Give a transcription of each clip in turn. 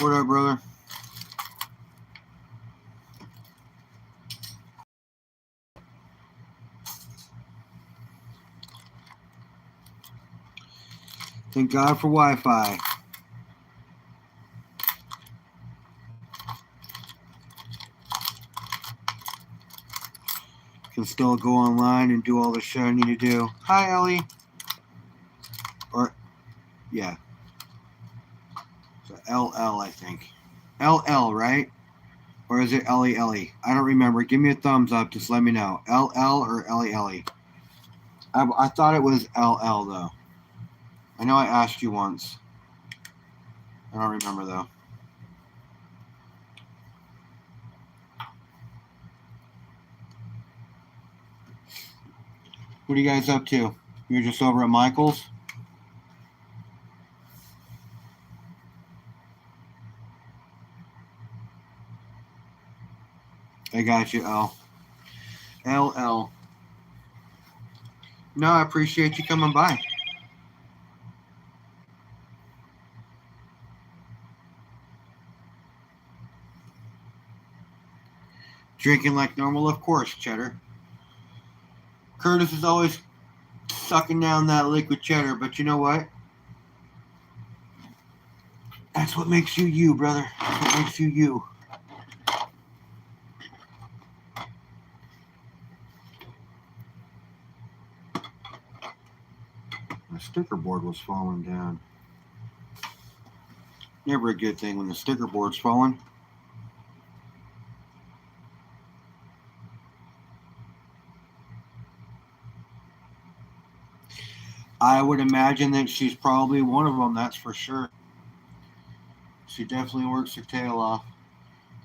What up, brother? Thank God for Wi-Fi. Can still go online and do all the shit I need to do. Hi, Ellie. Or, yeah. So LL, I think. LL, right? Or is it Ellie Ellie? I don't remember. Give me a thumbs up. Just let me know. LL or Ellie Ellie? I thought it was LL, though. I know I asked you once. I don't remember, though. What are you guys up to? You're just over at Michael's? I got you, L. LL. No, I appreciate you coming by. Drinking like normal, of course, Cheddar. Curtis is always sucking down that liquid cheddar, but you know what? That's what makes you you, brother. That's what makes you you. The sticker board was falling down. Never a good thing when the sticker board's falling. I would imagine that she's probably one of them, that's for sure. She definitely works her tail off,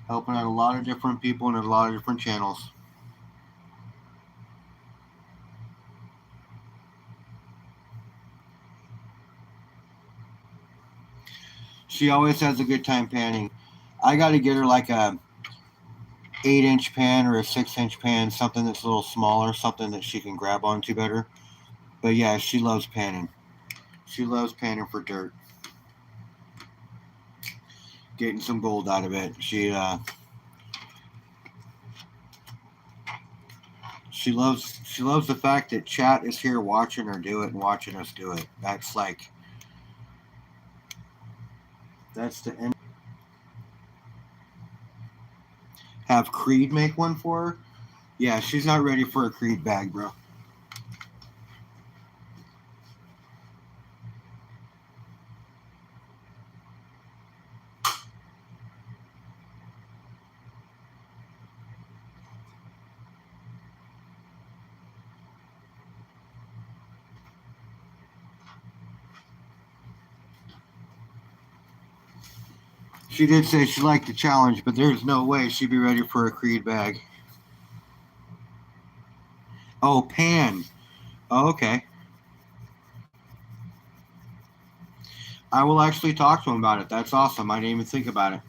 helping out a lot of different people and a lot of different channels. She always has a good time panning. I got to get her like a 8-inch pan or a 6-inch pan, something that's a little smaller, something that she can grab onto better. But yeah, she loves panning. She loves panning for dirt. Getting some gold out of it. She loves the fact that chat is here watching her do it and watching us do it. That's the end. Have Creed make one for her? Yeah, she's not ready for a Creed bag, bro. She did say she liked the challenge, but there's no way she'd be ready for a Creed bag. Oh, pan. Oh, okay. I will actually talk to him about it. That's awesome. I didn't even think about it.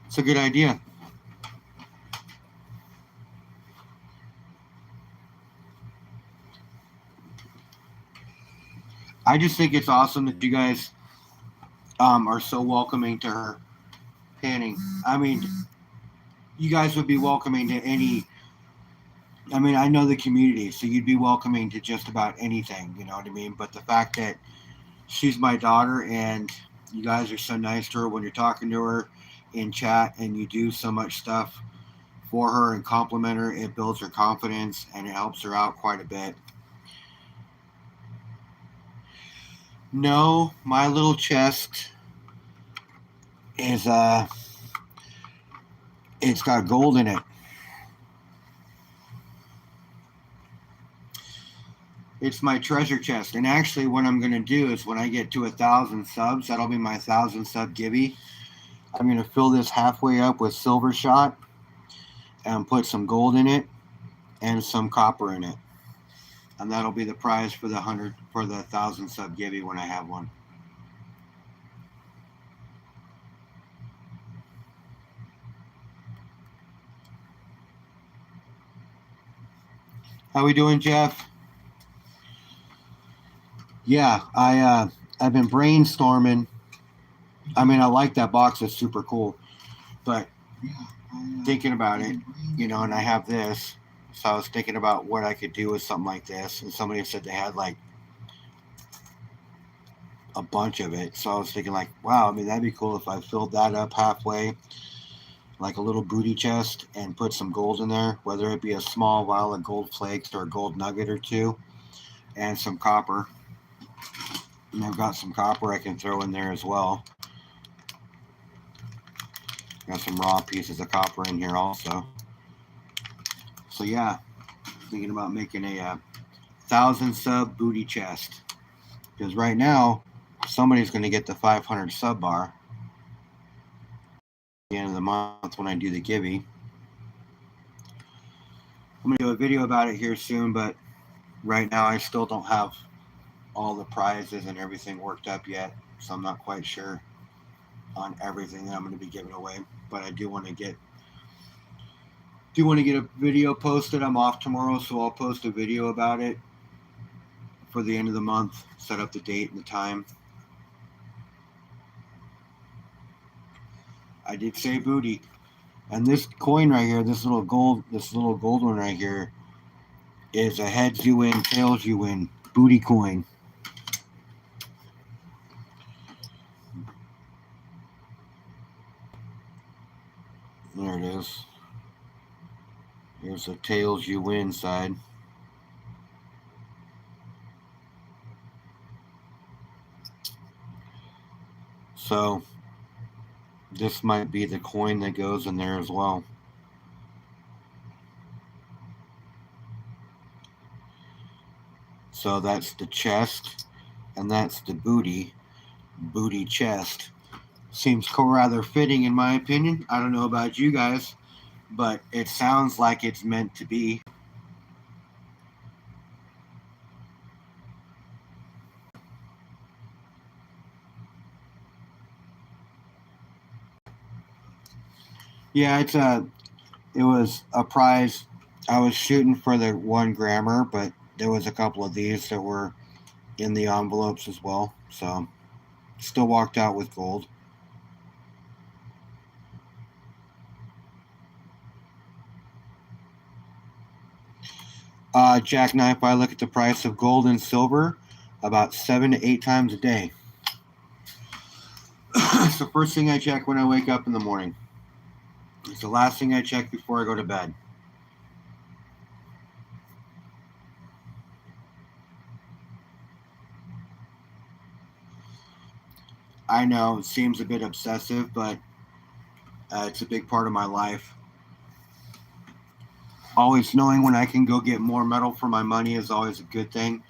It's a good idea. I just think it's awesome that you guys are so welcoming to her panning. I mean, you guys would be welcoming to any. I mean, I know the community, so you'd be welcoming to just about anything, you know what I mean? But the fact that she's my daughter and you guys are so nice to her when you're talking to her in chat and you do so much stuff for her and compliment her, it builds her confidence and it helps her out quite a bit. No, my little chest is it's got gold in it. It's my treasure chest. And actually what I'm going to do is when I get to 1,000 subs, that'll be my 1,000 sub givey. I'm going to fill this halfway up with silver shot and put some gold in it and some copper in it. And that'll be the prize for the 1,000 sub givey when I have one. How we doing, Jeff? Yeah, I've been brainstorming. I mean, I like that box; it's super cool. But thinking about it, and I have this, so I was thinking about what I could do with something like this. And somebody said they had like a bunch of it, so I was thinking like, wow, I mean, that'd be cool if I filled that up halfway, like a little booty chest, and put some gold in there, whether it be a small vial of gold flakes or a gold nugget or two, and some copper. And I've got some copper I can throw in there as well. Got some raw pieces of copper in here also. So yeah, thinking about making a 1,000 sub booty chest, because right now somebody's going to get the 500 sub bar at the end of the month when I do the Gibby. I'm going to do a video about it here soon, but right now I still don't have all the prizes and everything worked up yet, so I'm not quite sure on everything that I'm going to be giving away. But I do want to get a video posted. I'm off tomorrow, so I'll post a video about it for the end of the month. Set up the date and the time. I did say booty, and this coin right here, this little gold one right here, is a heads you win, tails you win booty coin. There it is. Here's the tails you win side. So this might be the coin that goes in there as well. So that's the chest, and that's the booty chest. Seems rather fitting in my opinion. I don't know about you guys, but it sounds like it's meant to be. Yeah, it was a prize. I was shooting for the 1 grammer, but there was a couple of these that were in the envelopes as well. So still walked out with gold. Jackknife, I look at the price of gold and silver about 7 to 8 times a day. It's the first thing I check when I wake up in the morning. It's the last thing I check before I go to bed. I know it seems a bit obsessive, but it's a big part of my life. Always knowing when I can go get more metal for my money is always a good thing.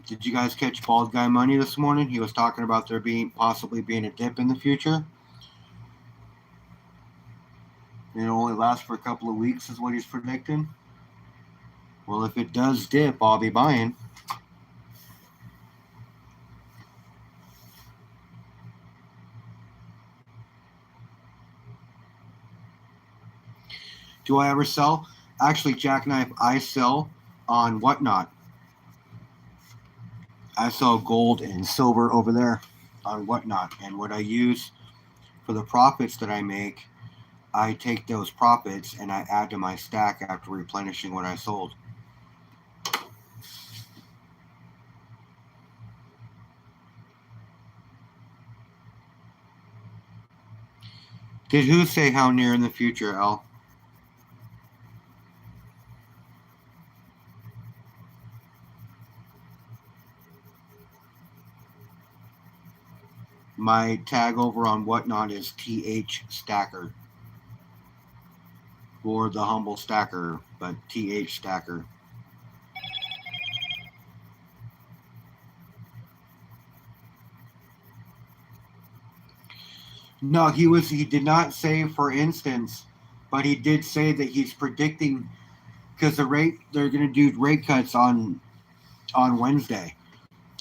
Did you guys catch Bald Guy Money this morning? He was talking about there possibly being a dip in the future. It'll only last for a couple of weeks, is what he's predicting. Well, if it does dip, I'll be buying. Do I ever sell? Actually, Jackknife, I sell on Whatnot. I sell gold and silver over there on Whatnot. And what I use for the profits that I make, I take those profits and I add to my stack after replenishing what I sold. Did who say how near in the future, Al? My tag over on Whatnot is TH Stacker. Or the Humble Stacker, but TH Stacker. No, he did not say for instance, but he did say that he's predicting, because they're going to do rate cuts on Wednesday,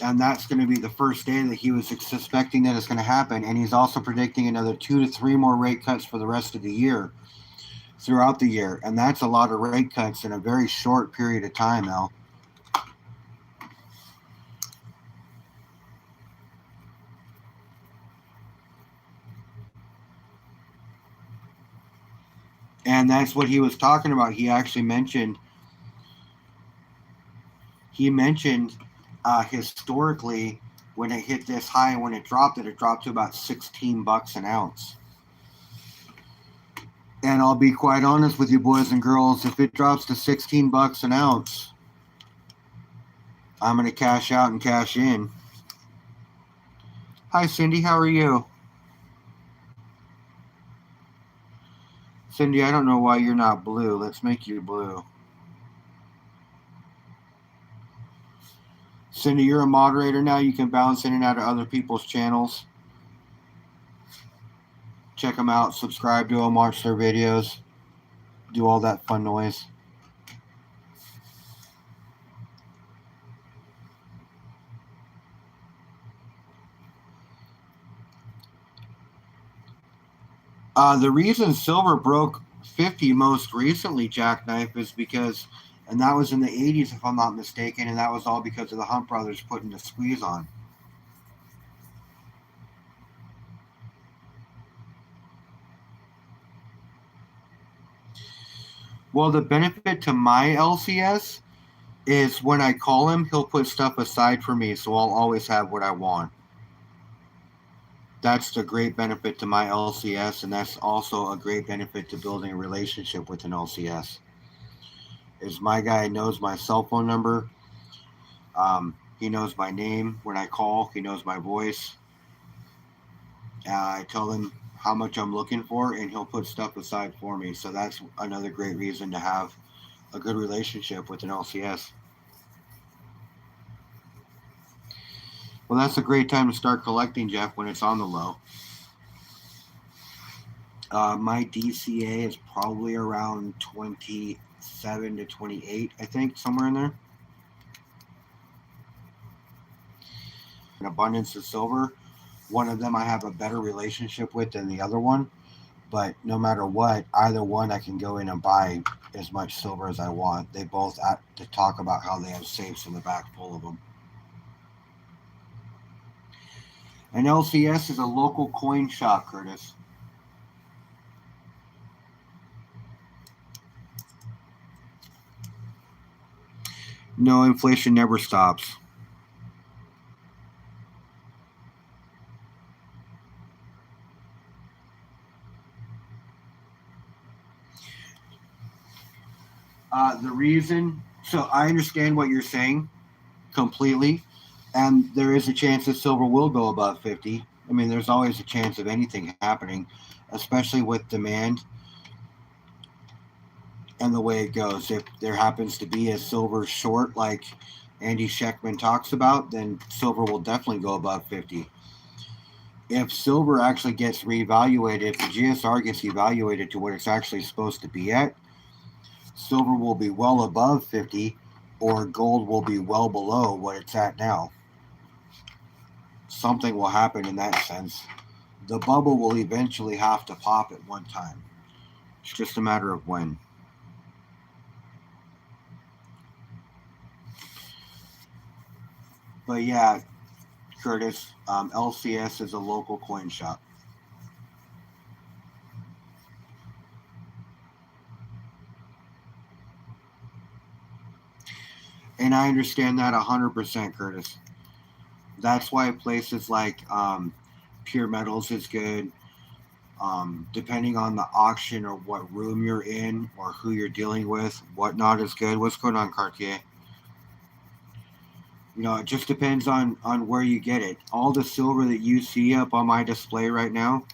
and that's going to be the first day that he was suspecting that it's going to happen, and he's also predicting another 2 to 3 more rate cuts for the rest of the year, throughout the year, and that's a lot of rate cuts in a very short period of time, Al. And that's what he was talking about. He actually mentioned historically when it hit this high and when it dropped to about $16 an ounce. And I'll be quite honest with you, boys and girls, if it drops to $16 an ounce, I'm going to cash out and cash in. Hi, Cindy. How are you? Cindy, I don't know why you're not blue. Let's make you blue. Cindy, you're a moderator now. You can bounce in and out of other people's channels. Check them out. Subscribe to them. Watch their videos. Do all that fun noise. The reason silver broke 50 most recently, Jackknife, is because, and that was in the 80s if I'm not mistaken, and that was all because of the Hunt brothers putting the squeeze on. Well, the benefit to my LCS is when I call him, he'll put stuff aside for me, so I'll always have what I want. That's the great benefit to my LCS, and that's also a great benefit to building a relationship with an LCS. Is my guy knows my cell phone number. He knows my name when I call. He knows my voice. I tell him how much I'm looking for, and he'll put stuff aside for me. So that's another great reason to have a good relationship with an LCS. Well, that's a great time to start collecting, Jeff, when it's on the low. My DCA is probably around 27 to 28, I think, somewhere in there. An abundance of silver. One of them I have a better relationship with than the other one. But no matter what, either one I can go in and buy as much silver as I want. They both have to talk about how they have safes in the back full of them. An LCS is a local coin shop, Curtis. No, inflation never stops. The reason, so I understand what you're saying completely, and there is a chance that silver will go above 50. I mean, there's always a chance of anything happening, especially with demand and the way it goes. If there happens to be a silver short like Andy Sheckman talks about, then silver will definitely go above 50. If silver actually gets reevaluated, if the GSR gets evaluated to what it's actually supposed to be at, silver will be well above 50, or gold will be well below what it's at now. Something will happen in that sense. The bubble will eventually have to pop at one time. It's just a matter of when. But yeah, Curtis, LCS is a local coin shop. And I understand that 100%, Curtis. That's why places like Pure Metals is good. Depending on the auction or what room you're in or who you're dealing with, whatnot is good. What's going on, Cartier? You know, it just depends on where you get it. All the silver that you see up on my display right now,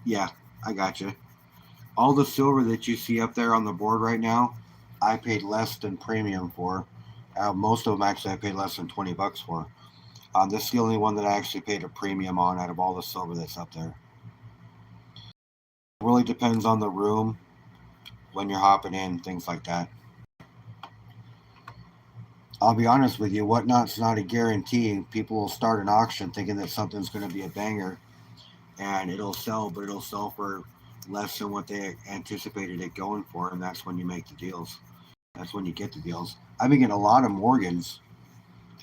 yeah, I got you. All the silver that you see up there on the board right now, I paid less than premium for. Most of them actually I paid less than $20 for. This is the only one that I actually paid a premium on out of all the silver that's up there. It really depends on the room, when you're hopping in, things like that. I'll be honest with you, whatnot's not a guarantee. People will start an auction thinking that something's going to be a banger, and it'll sell, but it'll sell for less than what they anticipated it going for, and that's when you make the deals. That's when you get the deals. I've been getting a lot of Morgans.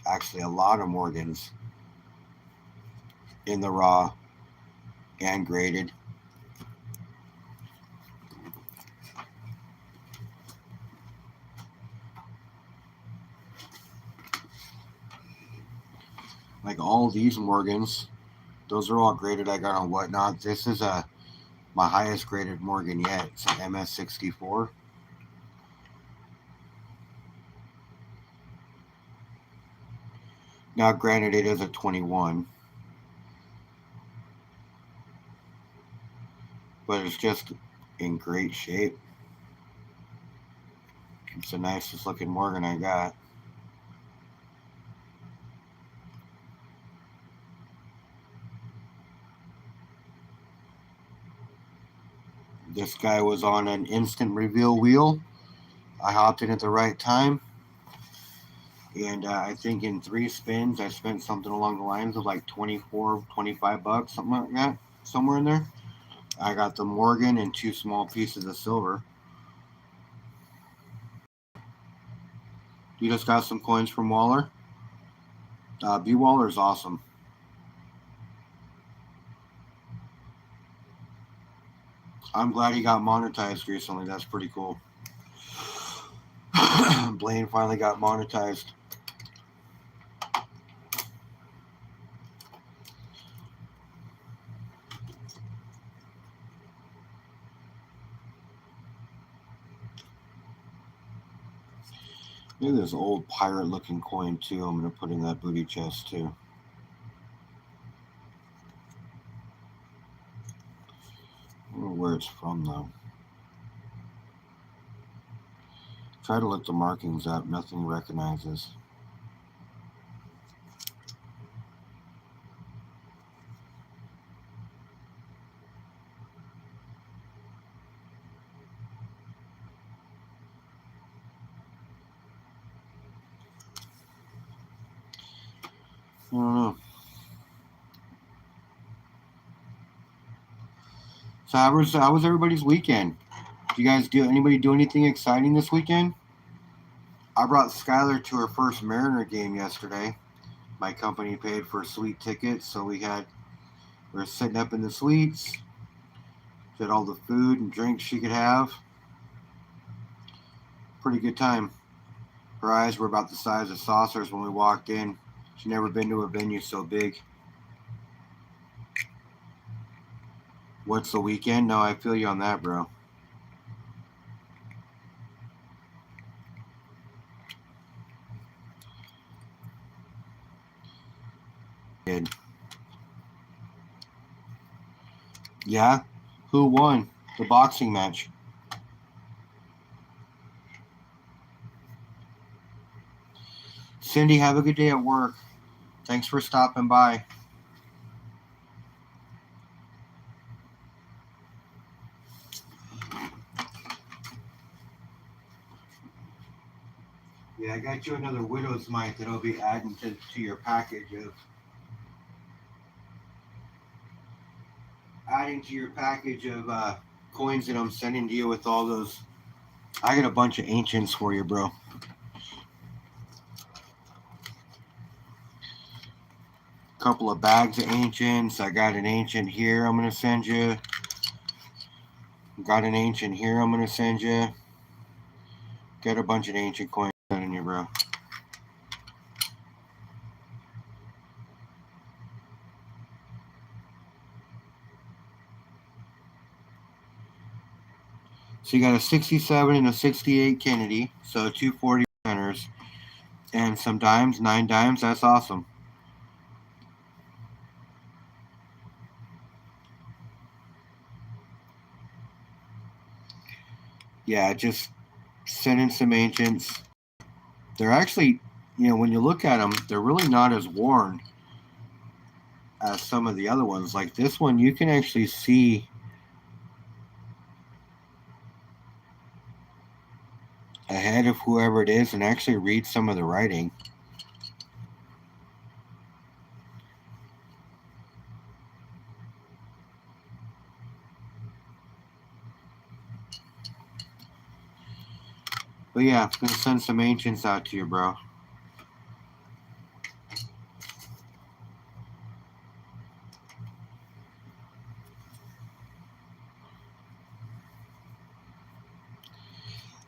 Actually, a lot of Morgans. in the raw and graded. Like all these Morgans, those are all graded I got on Whatnot. This is my highest graded Morgan yet. It's an MS64. Now, granted, it is a 21, but it's just in great shape. It's the nicest looking Morgan I got. This guy was on an instant reveal wheel. I hopped in at the right time. And I think in 3 spins, I spent something along the lines of like 24, 25 bucks, something like that, somewhere in there. I got the Morgan and 2 small pieces of silver. You just got some coins from Waller. B Waller is awesome. I'm glad he got monetized recently. That's pretty cool. Blaine finally got monetized. Look at this old pirate looking coin too. I'm going to put in that booty chest too. I don't know where it's from though. Try to look the markings up. Nothing recognizes. I don't know. So how was everybody's weekend? Did you guys anybody do anything exciting this weekend? I brought Skylar to her first Mariner game yesterday. My company paid for suite tickets, so we were sitting up in the suites. Did all the food and drinks she could have. Pretty good time. Her eyes were about the size of saucers when we walked in. She'd never been to a venue so big. What's the weekend? No, I feel you on that, bro. Good. Yeah? Who won the boxing match? Cindy, have a good day at work. Thanks for stopping by. Yeah, I got you another Widow's Mite that I'll be adding to your package of coins that I'm sending to you with all those. I got a bunch of ancients for you, bro. Couple of bags of ancients. I got an ancient here I'm going to send you. Got an ancient here I'm going to send you. Got a bunch of ancient coins sending you, bro. So you got a 67 and a 68 Kennedy. So 240 centers. And some dimes, 9 dimes. That's awesome. Yeah, just sending some ancients. They're actually, when you look at them, they're really not as worn as some of the other ones. Like this one, you can actually see ahead of whoever it is and actually read some of the writing. But yeah, I'm going to send some ancients out to you, bro.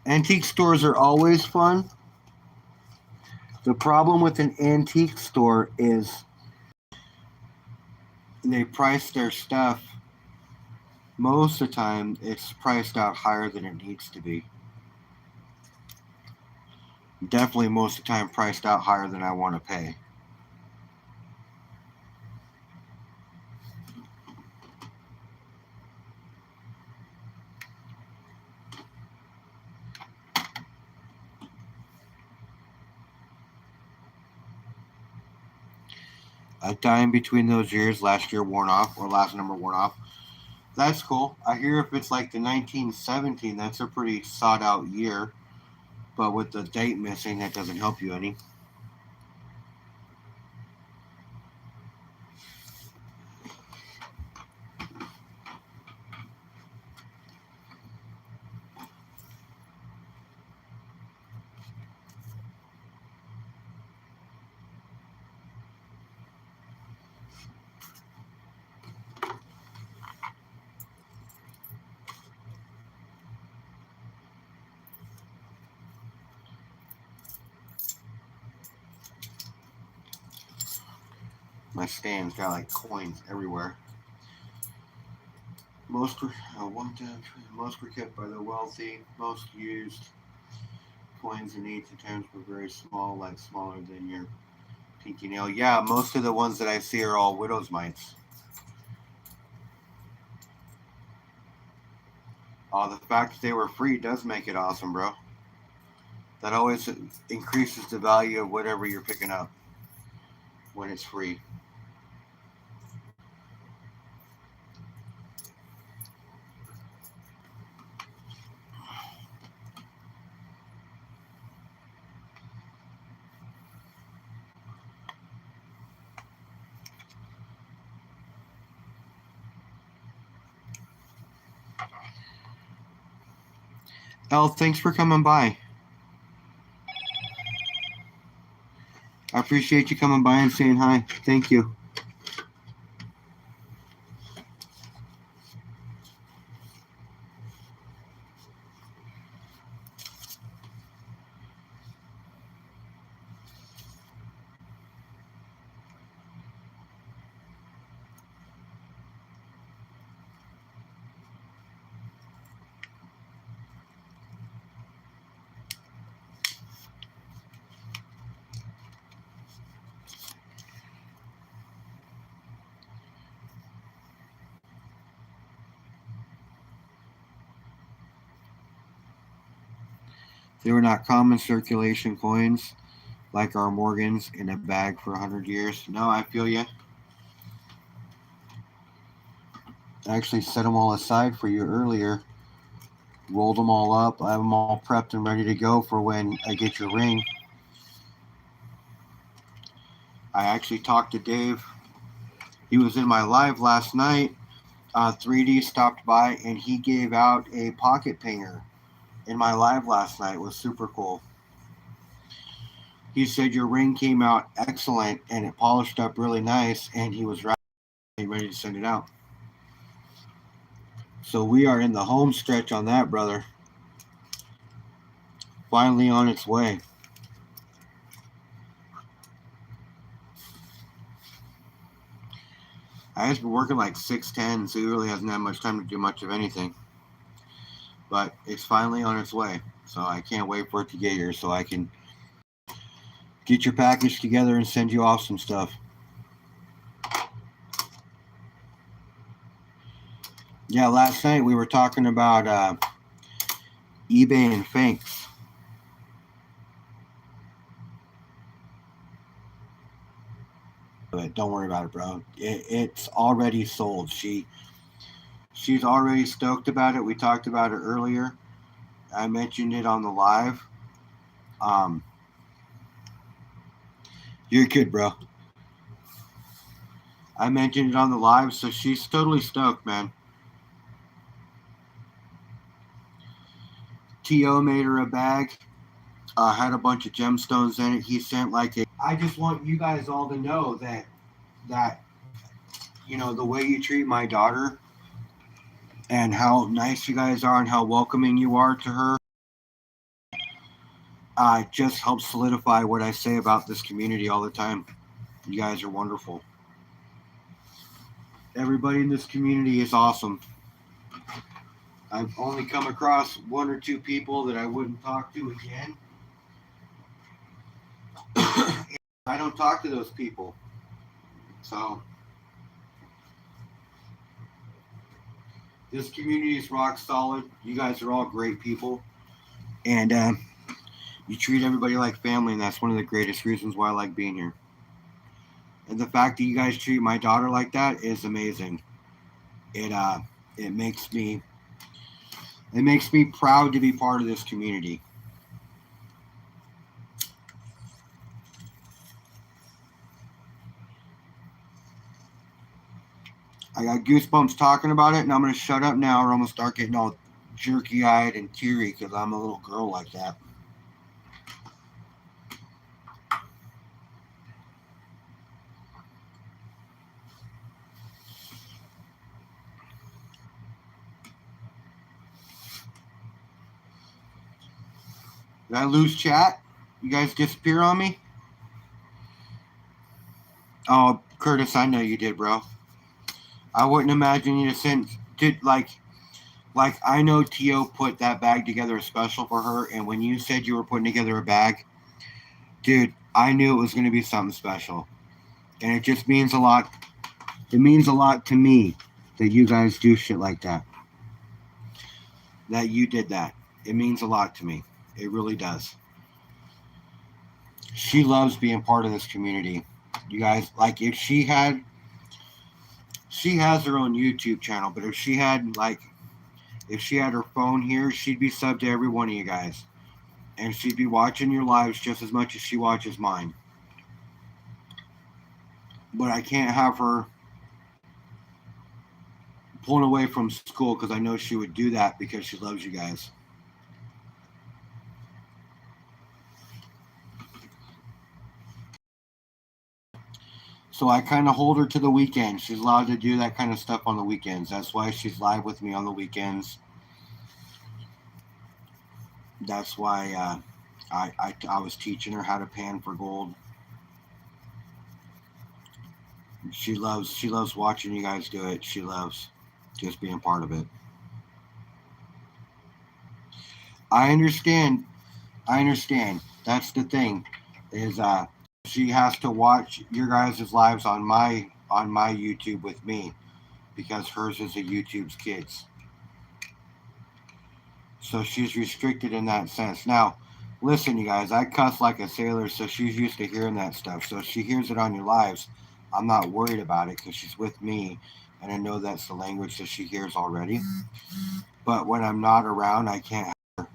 Antique stores are always fun. The problem with an antique store is they price their stuff. Most of the time, it's priced out higher than it needs to be. Definitely most of the time priced out higher than I want to pay. A dime between those years, last year worn off, or last number worn off. That's cool. I hear if it's like the 1917, that's a pretty sought out year. But with the date missing, that doesn't help you any. My stand's got like coins everywhere. Most were most were kept by the wealthy. Most used coins in ancient times were very small, like smaller than your pinky nail. Yeah, most of the ones that I see are all widow's mites. The fact that they were free does make it awesome, bro. That always increases the value of whatever you're picking up when it's free. Elle, thanks for coming by. I appreciate you coming by and saying hi. Thank you. They were not common circulation coins like our Morgans in a bag for 100 years. No, I feel you. I actually set them all aside for you earlier. Rolled them all up. I have them all prepped and ready to go for when I get your ring. I actually talked to Dave. He was in my live last night. 3D stopped by and he gave out a pocket painter in my live last night. It was super cool. He said your ring came out excellent and it polished up really nice, and he was ready to send it out. So we are in the home stretch on that, brother. Finally on its way. I've been working like 6'10", so he really hasn't had much time to do much of anything. But it's finally on its way. So I can't wait for it to get here so I can get your package together and send you off some stuff. Yeah, last night we were talking about eBay and Finks. But don't worry about it, bro. It's already sold. She's already stoked about it. We talked about it earlier. I mentioned it on the live. You're good, bro. I mentioned it on the live, so she's totally stoked, man. T.O. made her a bag. Had a bunch of gemstones in it. He sent like a... I just want you guys all to know that the way you treat my daughter and how nice you guys are and how welcoming you are to her just helps solidify what I say about this community all the time. You guys are wonderful. Everybody in this community is awesome. I've only come across one or two people that I wouldn't talk to again. I don't talk to those people. So this community is rock solid. You guys are all great people. And you treat everybody like family, and that's one of the greatest reasons why I like being here. And the fact that you guys treat my daughter like that is amazing. It makes me proud to be part of this community. I got goosebumps talking about it, and I'm going to shut up now or I'm going to start getting all jerky-eyed and teary because I'm a little girl like that. Did I lose chat? You guys disappear on me? Oh, Curtis, I know you did, bro. I wouldn't imagine you to send... Like, I know Tio put that bag together special for her, and when you said you were putting together a bag, dude, I knew it was going to be something special. And it just means a lot. It means a lot to me that you guys do shit like that. That you did that. It means a lot to me. It really does. She loves being part of this community. You guys, like, if she has her own YouTube channel, but if she had her phone here, she'd be subbed to every one of you guys. And she'd be watching your lives just as much as she watches mine. But I can't have her pulling away from school because I know she would do that because she loves you guys. So I kind of hold her to the weekends. She's allowed to do that kind of stuff on the weekends. That's why she's live with me on the weekends. That's why I was teaching her how to pan for gold. She loves watching you guys do it. She loves just being part of it. I understand. That's the thing, is she has to watch your guys' lives on my YouTube with me because hers is a YouTube's kids. So she's restricted in that sense. Now, listen, you guys, I cuss like a sailor, so she's used to hearing that stuff. So if she hears it on your lives, I'm not worried about it because she's with me and I know that's the language that she hears already. But when I'm not around, I can't have her.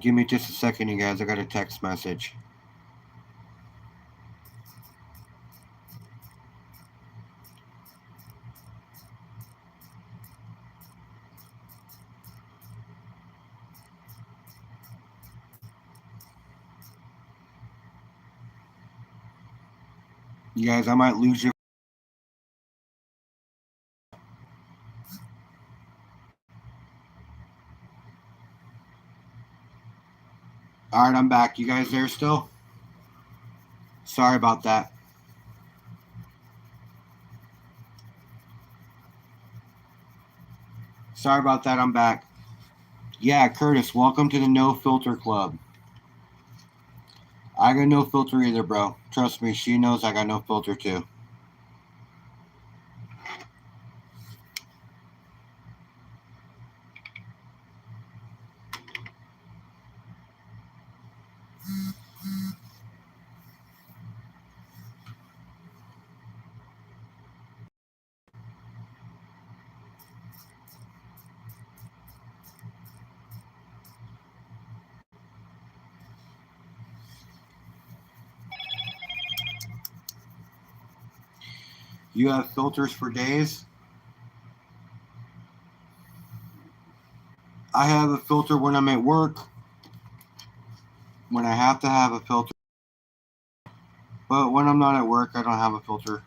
Give me just a second, you guys. I got a text message. You guys, I might lose you. All right, I'm back. You guys there still? Sorry about that. Sorry about that. I'm back. Yeah, Curtis, welcome to the No Filter Club. I got no filter either, bro. Trust me, she knows I got no filter too. You have filters for days? I have a filter when I'm at work, when I have to have a filter. But when I'm not at work, I don't have a filter.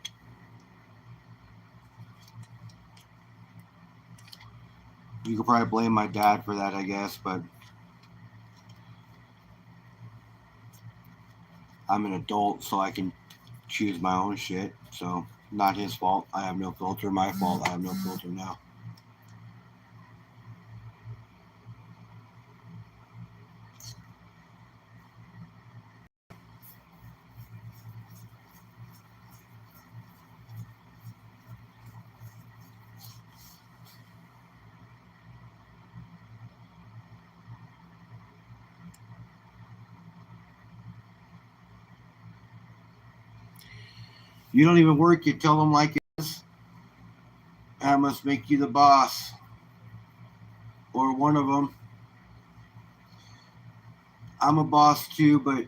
You could probably blame my dad for that, I guess, but I'm an adult, so I can choose my own shit. So, not his fault. I have no filter. My fault. I have no filter now. You don't even work. You tell them like it is. I must make you the boss. Or one of them. I'm a boss too, but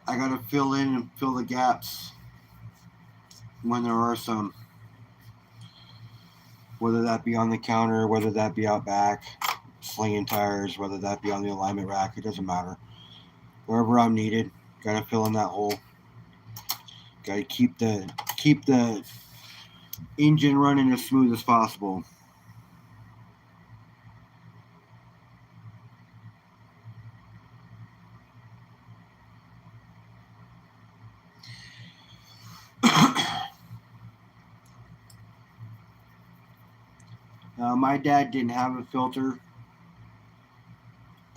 I gotta fill in and fill the gaps when there are some. Whether that be on the counter, whether that be out back, slinging tires, whether that be on the alignment rack, it doesn't matter. Wherever I'm needed, gotta fill in that hole. Gotta keep the engine running as smooth as possible. My dad didn't have a filter.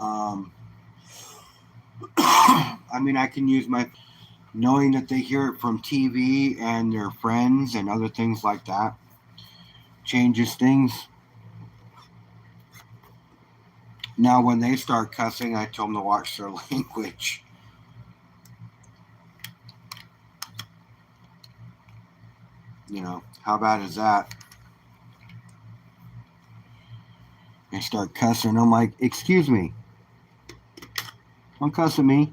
I mean, I can use my knowing that they hear it from TV and their friends and other things like that changes things. Now, when they start cussing, I tell them to watch their language. You know, how bad is that? They start cussing. I'm like, excuse me. Don't cuss at me.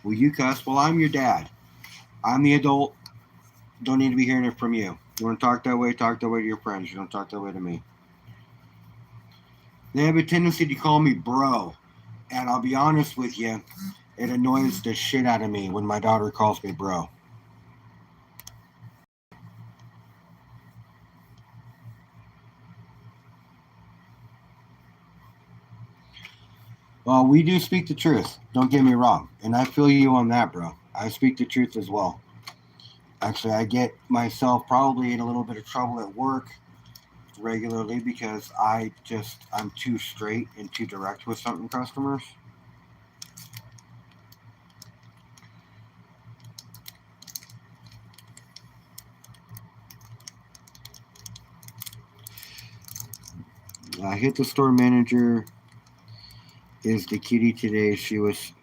Well, you cuss. Well, I'm your dad. I'm the adult. Don't need to be hearing it from you. You want to talk that way to your friends. You don't talk that way to me. They have a tendency to call me bro. And I'll be honest with you, it annoys the shit out of me when my daughter calls me bro. Well, we do speak the truth. Don't get me wrong. And I feel you on that, bro. I speak the truth as well. Actually, I get myself probably in a little bit of trouble at work regularly because I'm too straight and too direct with certain customers. I hit the store manager. Is the kitty today? She was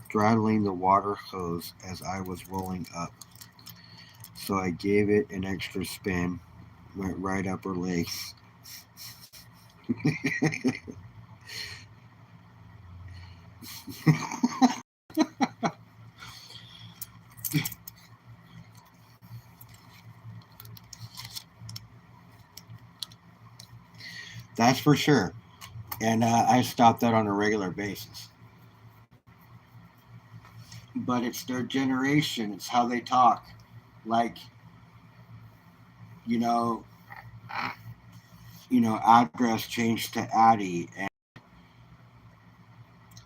straddling the water hose as I was rolling up. So I gave it an extra spin, went right up her legs. That's for sure. And I stop that on a regular basis. But it's their generation. It's how they talk. Like, you know, address changed to Addie, and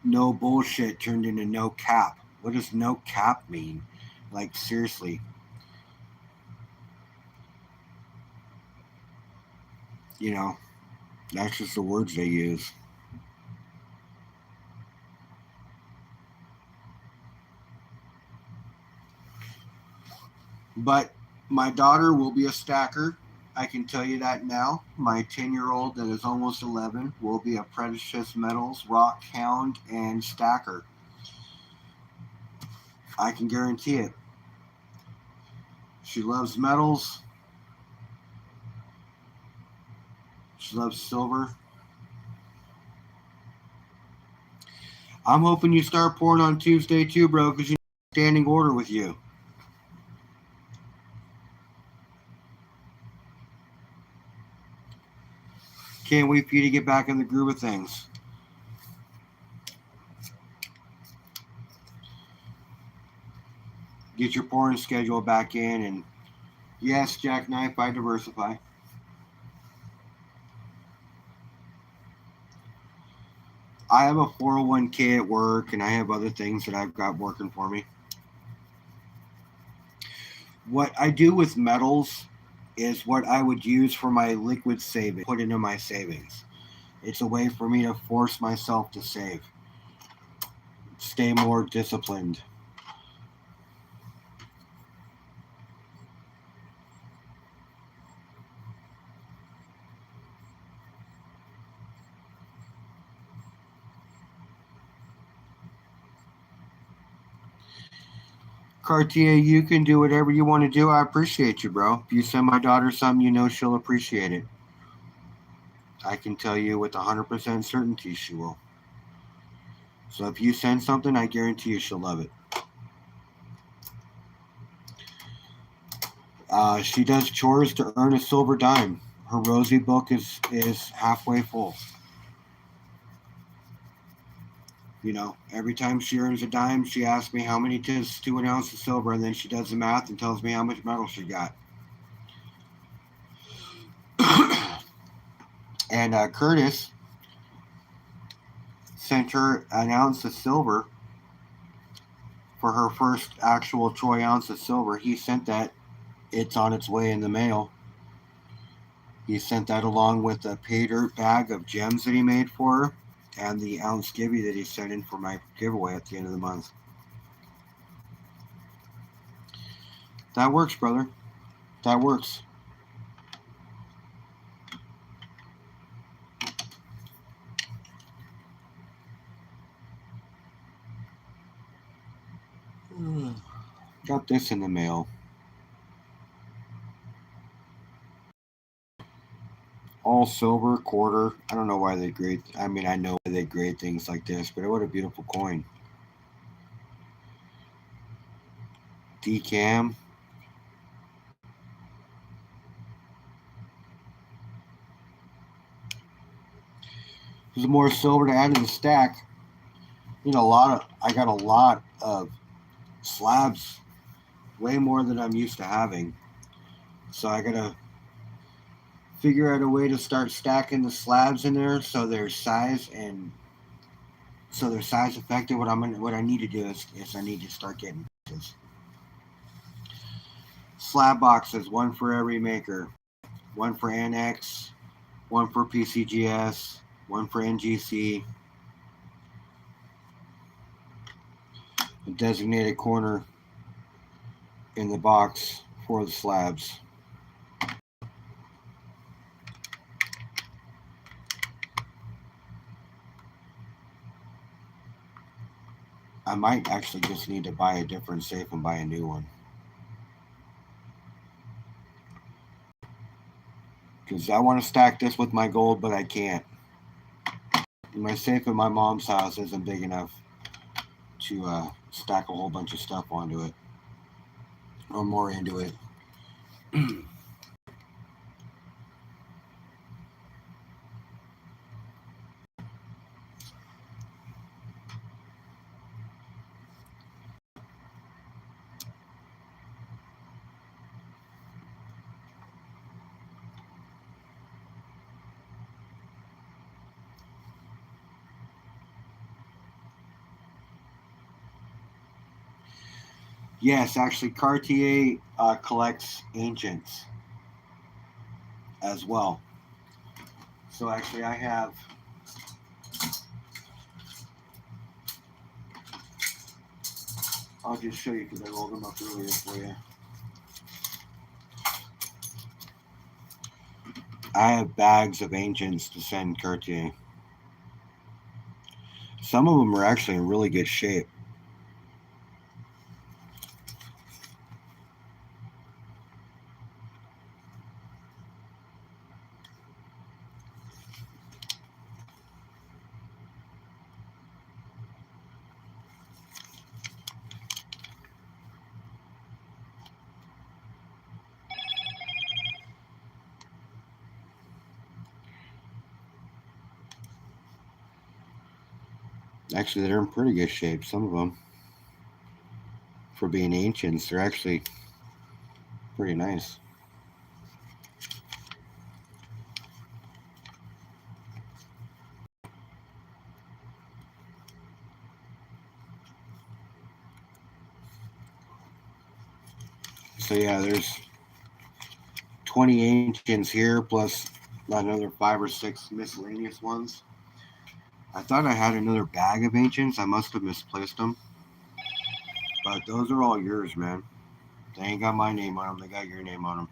no bullshit turned into no cap. What does no cap mean? Like, seriously. You know, that's just the words they use. But my daughter will be a stacker. I can tell you that now. My 10-year-old that is almost 11 will be a Precious Metals, Rock Hound, and stacker. I can guarantee it. She loves metals. She loves silver. I'm hoping you start pouring on Tuesday too, bro, because you need standing order with you. Can't wait for you to get back in the groove of things. Get your porn schedule back in, and yes, Jackknife, I diversify. I have a 401k at work, and I have other things that I've got working for me. What I do with metals is what I would use for my liquid savings, put into my savings. It's a way for me to force myself to save, stay more disciplined. Cartier, you can do whatever you want to do. I appreciate you, bro. If you send my daughter something, you know she'll appreciate it. I can tell you with 100% certainty she will. So if you send something, I guarantee you she'll love it. She does chores to earn a silver dime. Her Rosie book is halfway full. You know, every time she earns a dime, she asks me how many tis to an ounce of silver, and then she does the math and tells me how much metal she got. And Curtis sent her an ounce of silver for her first actual troy ounce of silver. He sent that. It's on its way in the mail. He sent that along with a pay dirt bag of gems that he made for her and the ounce givey that he sent in for my giveaway at the end of the month. That works, brother. That works. Got this in the mail. All silver, quarter. I don't know why they grade. I mean, I know why they grade things like this, but what a beautiful coin. Decam. There's more silver to add to the stack. You know, I got a lot of slabs, way more than I'm used to having. So I gotta figure out a way to start stacking the slabs in there so they're size effective. What I need to do is I need to start getting boxes. Slab boxes, one for every maker, one for NX, one for PCGS, one for NGC. A designated corner in the box for the slabs. I might actually just need to buy a different safe and buy a new one. Because I want to stack this with my gold, but I can't. My safe at my mom's house isn't big enough to stack a whole bunch of stuff onto it or more into it. Yes, actually, Cartier collects ancients as well. So actually, I have. I'll just show you because I rolled them up earlier for you. I have bags of ancients to send Cartier. Some of them are actually in really good shape. Actually, they're in pretty good shape. Some of them, for being ancients, they're actually pretty nice. So yeah, there's 20 ancients here plus another 5 or 6 miscellaneous ones. I thought I had another bag of ancients. I must have misplaced them. But those are all yours, man. They ain't got my name on them. They got your name on them.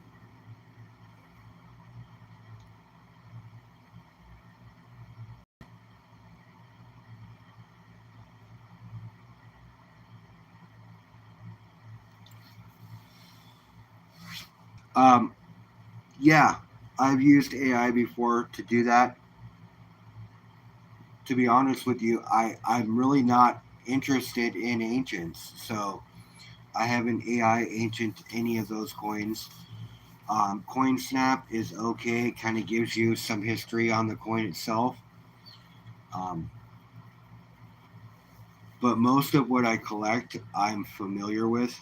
Um, yeah, I've used AI before to do that. To be honest with you, I'm really not interested in ancients. So I haven't AI ancient any of those coins. CoinSnap is okay. It kind of gives you some history on the coin itself. Um, but most of what I collect, I'm familiar with.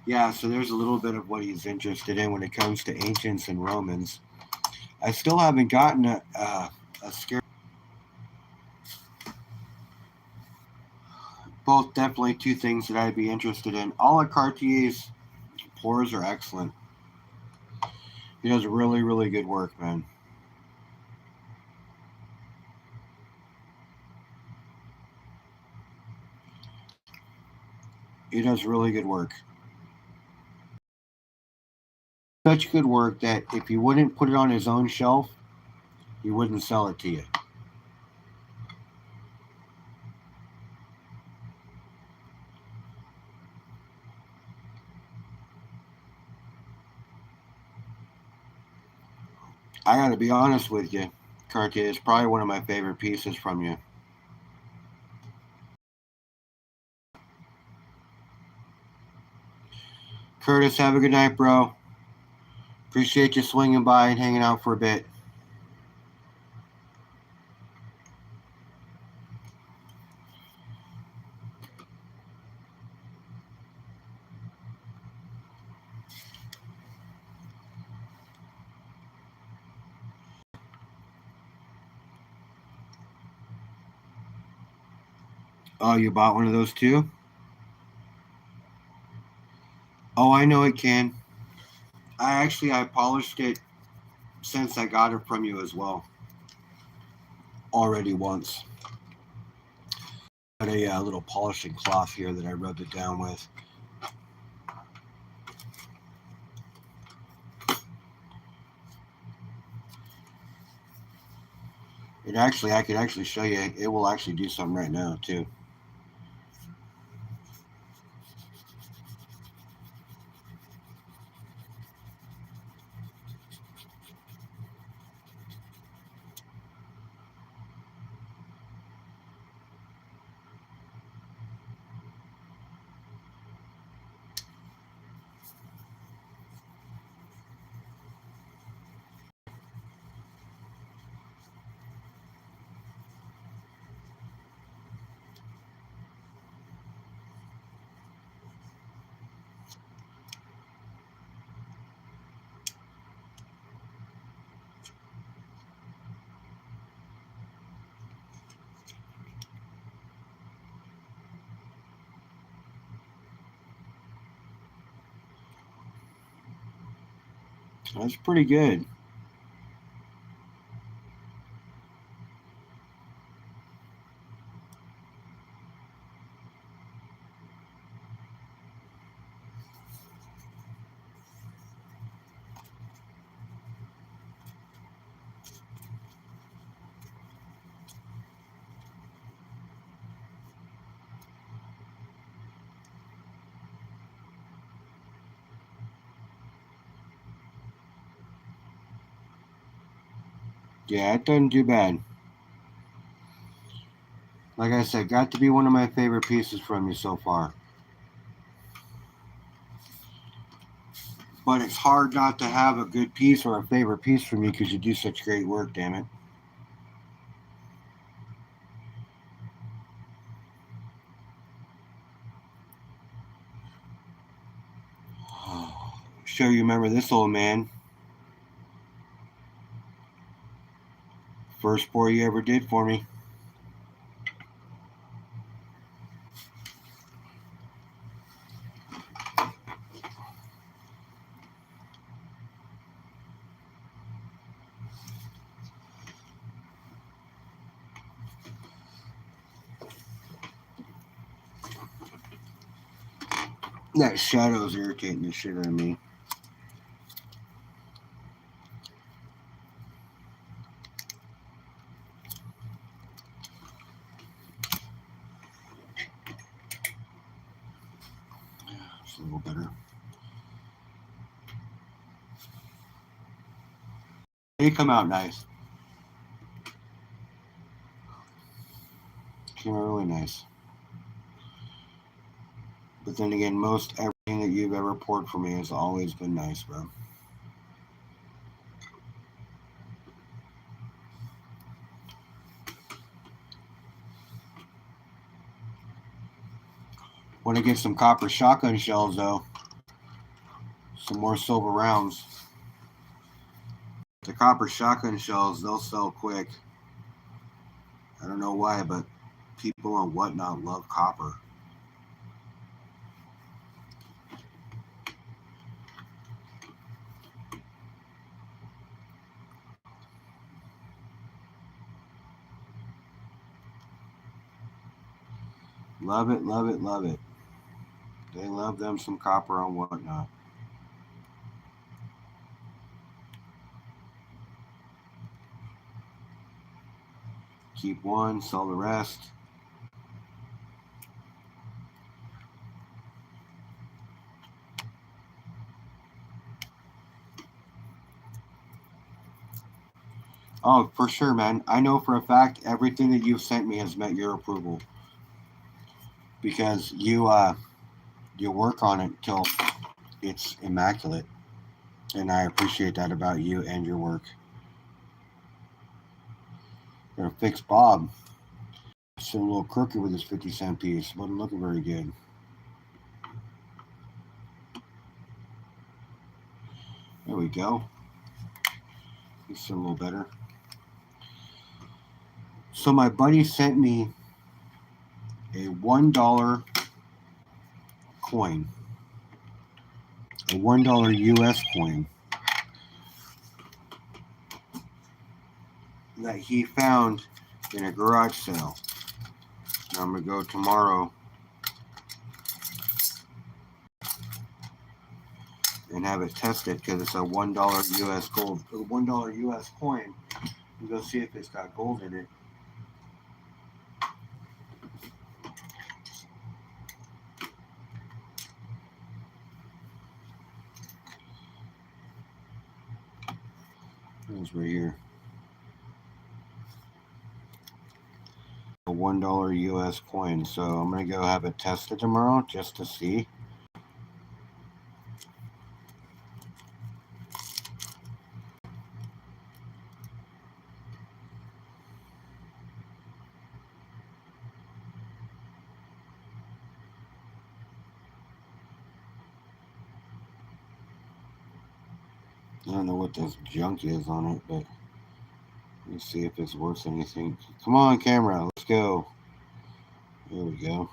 Yeah, so there's a little bit of what he's interested in when it comes to ancients and Romans. I still haven't gotten a scare. Both definitely two things that I'd be interested in. All of Cartier's pours are excellent. He does really, really good work, man. He does really good work. Such good work that if he wouldn't put it on his own shelf, he wouldn't sell it to you. I gotta be honest with you. Cartier is probably one of my favorite pieces from you. Curtis, have a good night, bro. Appreciate you swinging by and hanging out for a bit. Oh, you bought one of those too? Oh, I know it can. I polished it since I got it from you as well. Already once. Got a little polishing cloth here that I rubbed it down with. I could actually show you. It will actually do something right now too. That's pretty good. Yeah, it doesn't do bad. Like I said, got to be one of my favorite pieces from you so far. But it's hard not to have a good piece or a favorite piece from you because you do such great work, damn it. Sure you remember this old man. First pour you ever did for me. That shadow's irritating the shit out of me. It's a little better. They come out nice. Came out really nice. But then again, most everything that you've ever poured for me has always been nice, bro. Want to get some copper shotgun shells, though. Some more silver rounds. The copper shotgun shells, they'll sell quick. I don't know why, but people on Whatnot love copper. Love it, love it, love it. They love them some copper on Whatnot. Keep one, sell the rest. Oh, for sure, man. I know for a fact everything that you've sent me has met your approval because you work on it till it's immaculate, and I appreciate that about you and your work. You're gonna fix Bob. Still a little crooked with his 50-cent piece. Wasn't looking very good. There we go. He's still a little better. So my buddy sent me a $1 coin, a $1 US coin that he found in a garage sale. Now I'm gonna go tomorrow and have it tested because it's a $1 US gold, a $1 US coin. And go see if it's got gold in it. It's right here. A $1 US coin. So I'm gonna go have it tested tomorrow just to see. I don't know what this junk is on it, but let me see if it's worth anything. Come on, camera, let's go. There we go.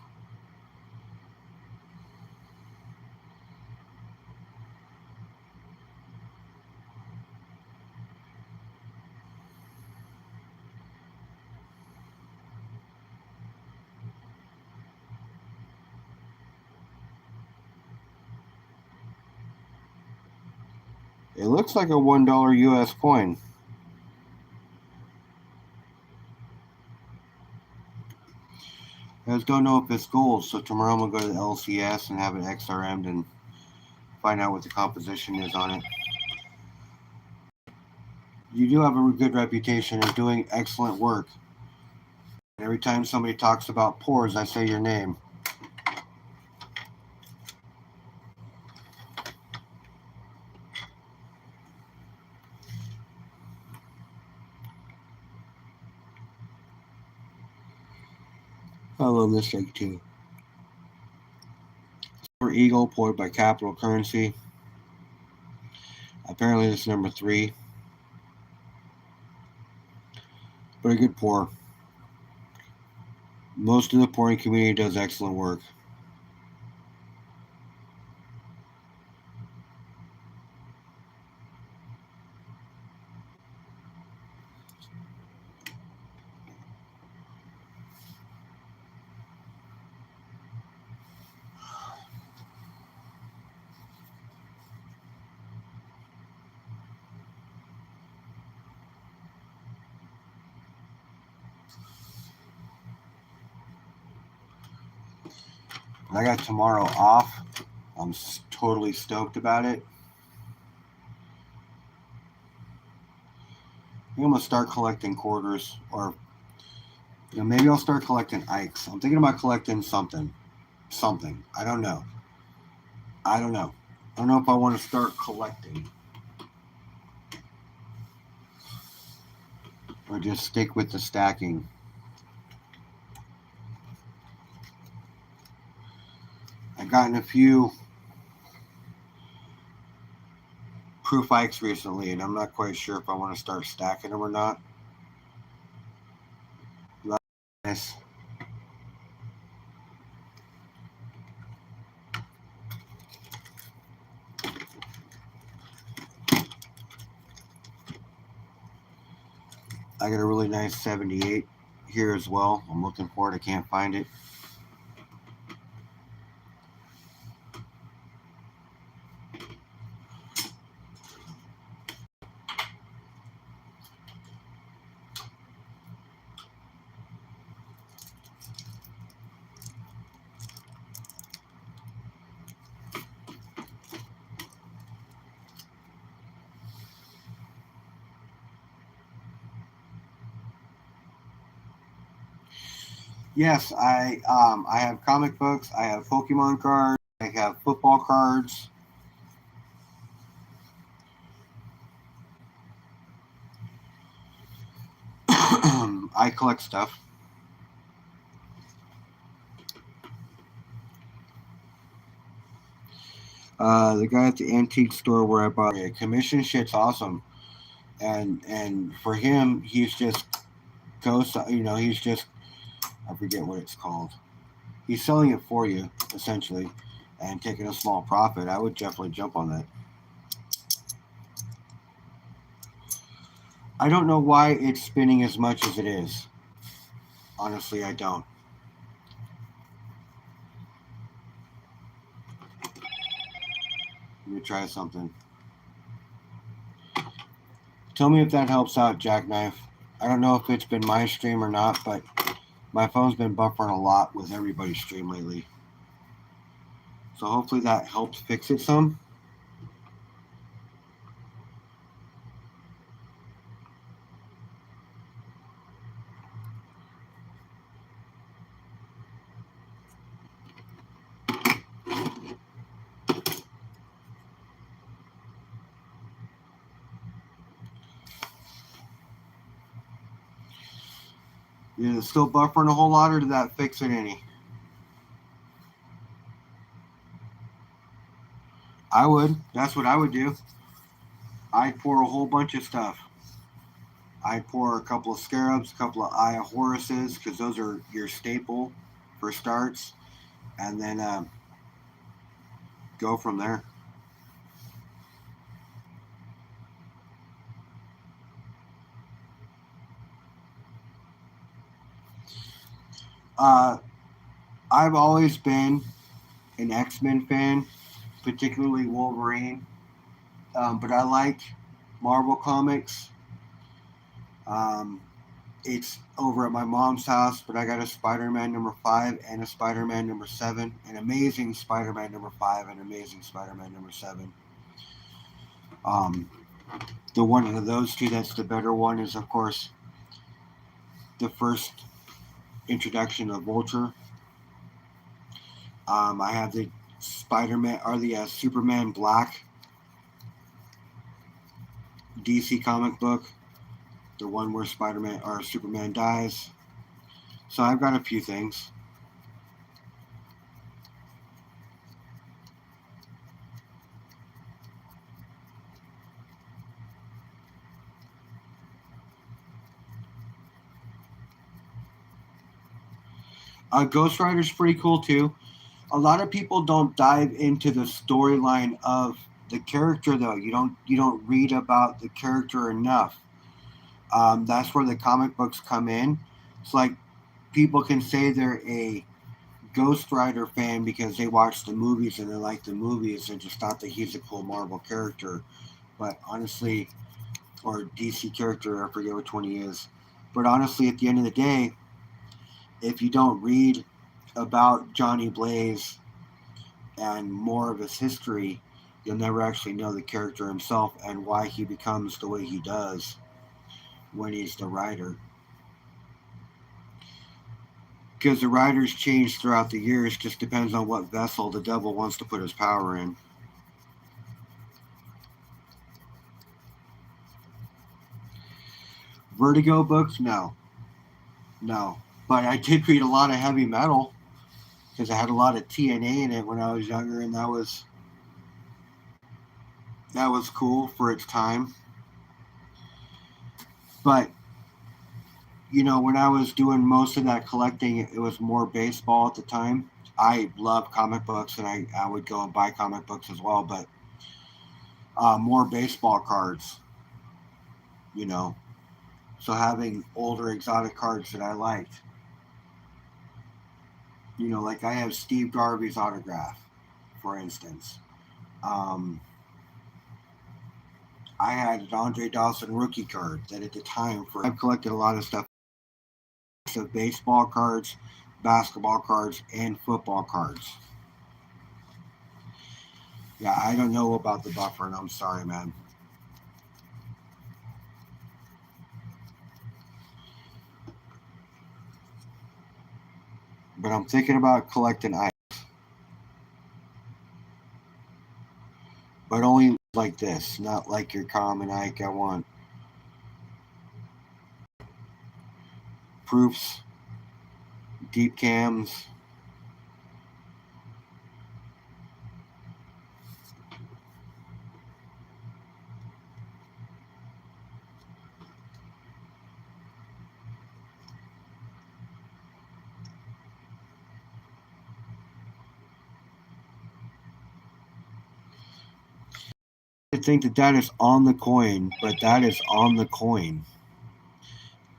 It looks like a $1 US coin. I just don't know if it's gold, so tomorrow I'm gonna go to the LCS and have it XRM'd and find out what the composition is on it. you do have a good reputation of doing excellent work. Every time somebody talks about pores, I say your name. I love this thing too. Silver Eagle, poured by Capital Currency. Apparently, this is number 3. But a good pour. Most of the pouring community does excellent work. I got tomorrow off. I'm totally stoked about it. I think I'm gonna start collecting quarters, or maybe I'll start collecting Ikes. I'm thinking about collecting something. I don't know. I don't know if I want to start collecting or just stick with the stacking. I've gotten a few proof Ikes recently, and I'm not quite sure if I want to start stacking them or not. Nice. I got a really nice 78 here as well. I'm looking for it. I can't find it. Yes, I have comic books. I have Pokemon cards. I have football cards. I collect stuff. The guy at the antique store where I bought it, commission shit's awesome, and for him, he's just he's just, I forget what it's called. He's selling it for you essentially, and taking a small profit. I would definitely jump on that. I don't know why it's spinning as much as it is. Honestly, I don't. Let me try something. Tell me if that helps out, Jackknife. I don't know if it's been my stream or not, but my phone's been buffering a lot with everybody's stream lately. So hopefully that helps fix it some. Is it still buffering a whole lot, or did that fix it any? I would. That's what I would do. I'd pour a whole bunch of stuff. I'd pour a couple of Scarabs, a couple of Eye of Horuses, because those are your staple for starts, and then go from there. I've always been an X-Men fan, particularly Wolverine, but I like Marvel Comics. It's over at my mom's house, but I got a Spider-Man number 5 and a Spider-Man number 7, an Amazing Spider-Man number 5 and Amazing Spider-Man number 7. The one of those two that's the better one is, of course, the first introduction of Vulture. I have the Spider-Man or the Superman Black DC comic book, the one where Spider-Man or Superman dies. So I've got a few things. Ghost Rider's pretty cool too. A lot of people don't dive into the storyline of the character though. You don't read about the character enough. That's where the comic books come in. It's like people can say they're a Ghost Rider fan because they watched the movies and they like the movies and just thought that he's a cool Marvel character. But honestly, or DC character, I forget which one he is. But honestly, at the end of the day, if you don't read about Johnny Blaze and more of his history, you'll never actually know the character himself and why he becomes the way he does when he's the rider. Because the riders change throughout the years, just depends on what vessel the devil wants to put his power in. Vertigo books? No. No. But I did read a lot of heavy metal because I had a lot of TNA in it when I was younger, and that was cool for its time. But when I was doing most of that collecting, it was more baseball at the time. I love comic books, and I would go and buy comic books as well, but more baseball cards, you know. So having older exotic cards that I liked, like I have Steve Garvey's autograph, for instance. Um, I had an Andre Dawson rookie card that at the time I've collected a lot of stuff of baseball cards, basketball cards, and football cards. Yeah, I don't know about the buffer, and I'm sorry, man. But I'm thinking about collecting ice, but only like this, not like your common Ike. I want proofs, deep cams. I think that is on the coin, but that is on the coin,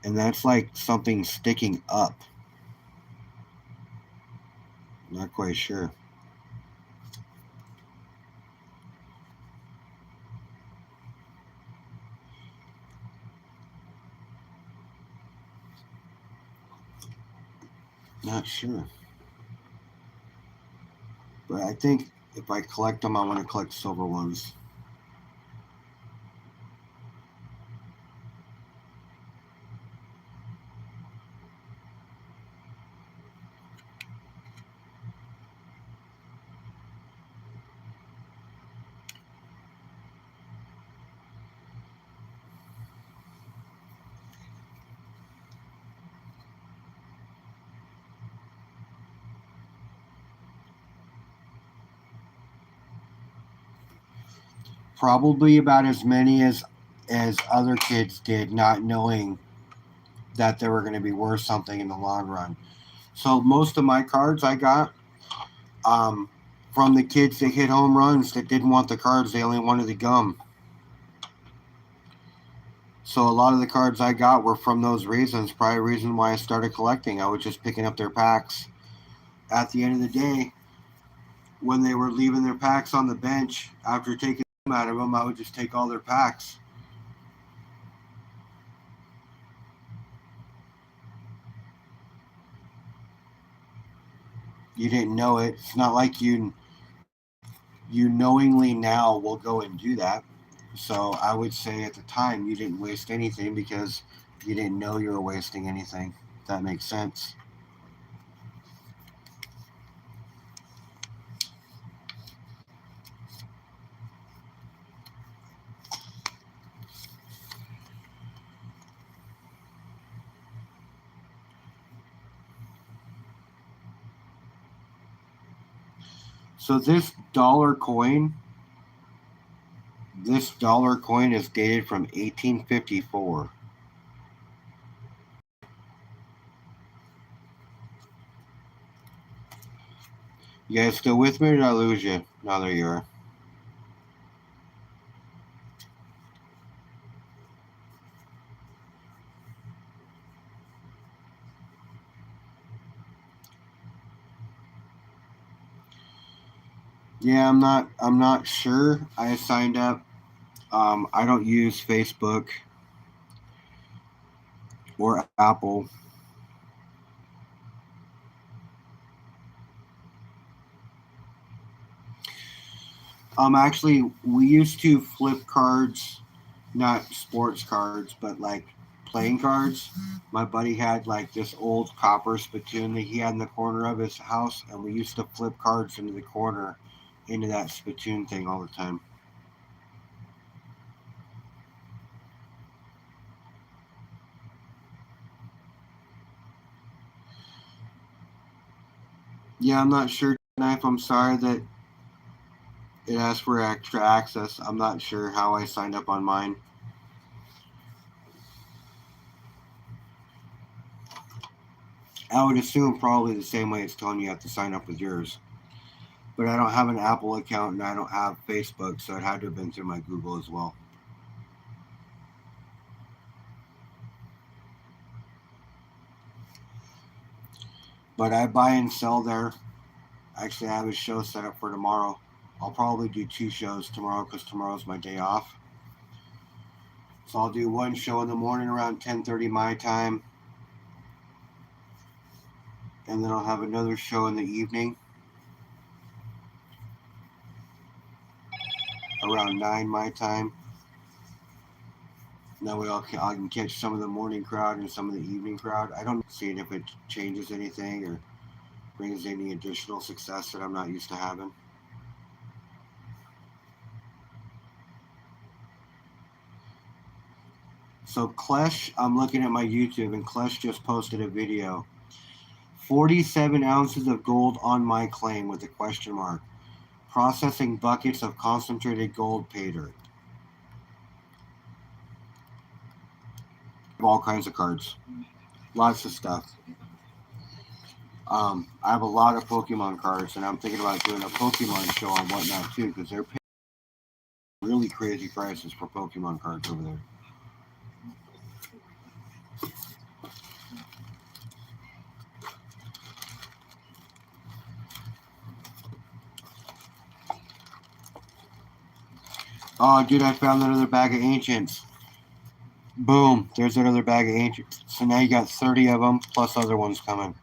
and that's like something sticking up. Not quite sure. Not sure. But I think if I collect them, I want to collect silver ones. Probably about as many as other kids did, not knowing that they were going to be worth something in the long run. So most of my cards I got um, from the kids that hit home runs that didn't want the cards; they only wanted the gum. So a lot of the cards I got were from those reasons. Probably a reason why I started collecting. I was just picking up their packs. At the end of the day, when they were leaving their packs on the bench after taking them out of them, I would just take all their packs. You didn't know it. It's not like you knowingly now will go and do that. So I would say at the time you didn't waste anything because you didn't know you were wasting anything. If that makes sense. So this dollar coin is dated from 1854. You guys still with me or did I lose you? No, there you are. Yeah, I'm not sure. I signed up. I don't use Facebook or Apple. Actually, we used to flip cards, not sports cards, but like playing cards. My buddy had like this old copper spittoon that he had in the corner of his house, and we used to flip cards into the corner, into that spittoon thing all the time. Yeah, I'm not sure, Knife. I'm sorry that it asks for extra access. I'm not sure how I signed up on mine. I would assume probably the same way it's telling you have to sign up with yours. But I don't have an Apple account and I don't have Facebook, so it had to have been through my Google as well. But I buy and sell there. Actually, I have a show set up for tomorrow. I'll probably do two shows tomorrow because tomorrow's my day off. So I'll do one show in the morning around 10:30 my time, and then I'll have another show in the evening around 9 my time. That way I can catch some of the morning crowd and some of the evening crowd. I don't see if it changes anything or brings any additional success that I'm not used to having. So Klesh, I'm looking at my YouTube, and Klesh just posted a video. 47 ounces of gold on my claim with a question mark. Processing buckets of concentrated gold pay dirt. All kinds of cards. Lots of stuff. I have a lot of Pokemon cards, and I'm thinking about doing a Pokemon show and whatnot too, because they're paying really crazy prices for Pokemon cards over there. Oh, dude, I found another bag of ancients. Boom, there's another bag of ancients. So now you got 30 of them, plus other ones coming.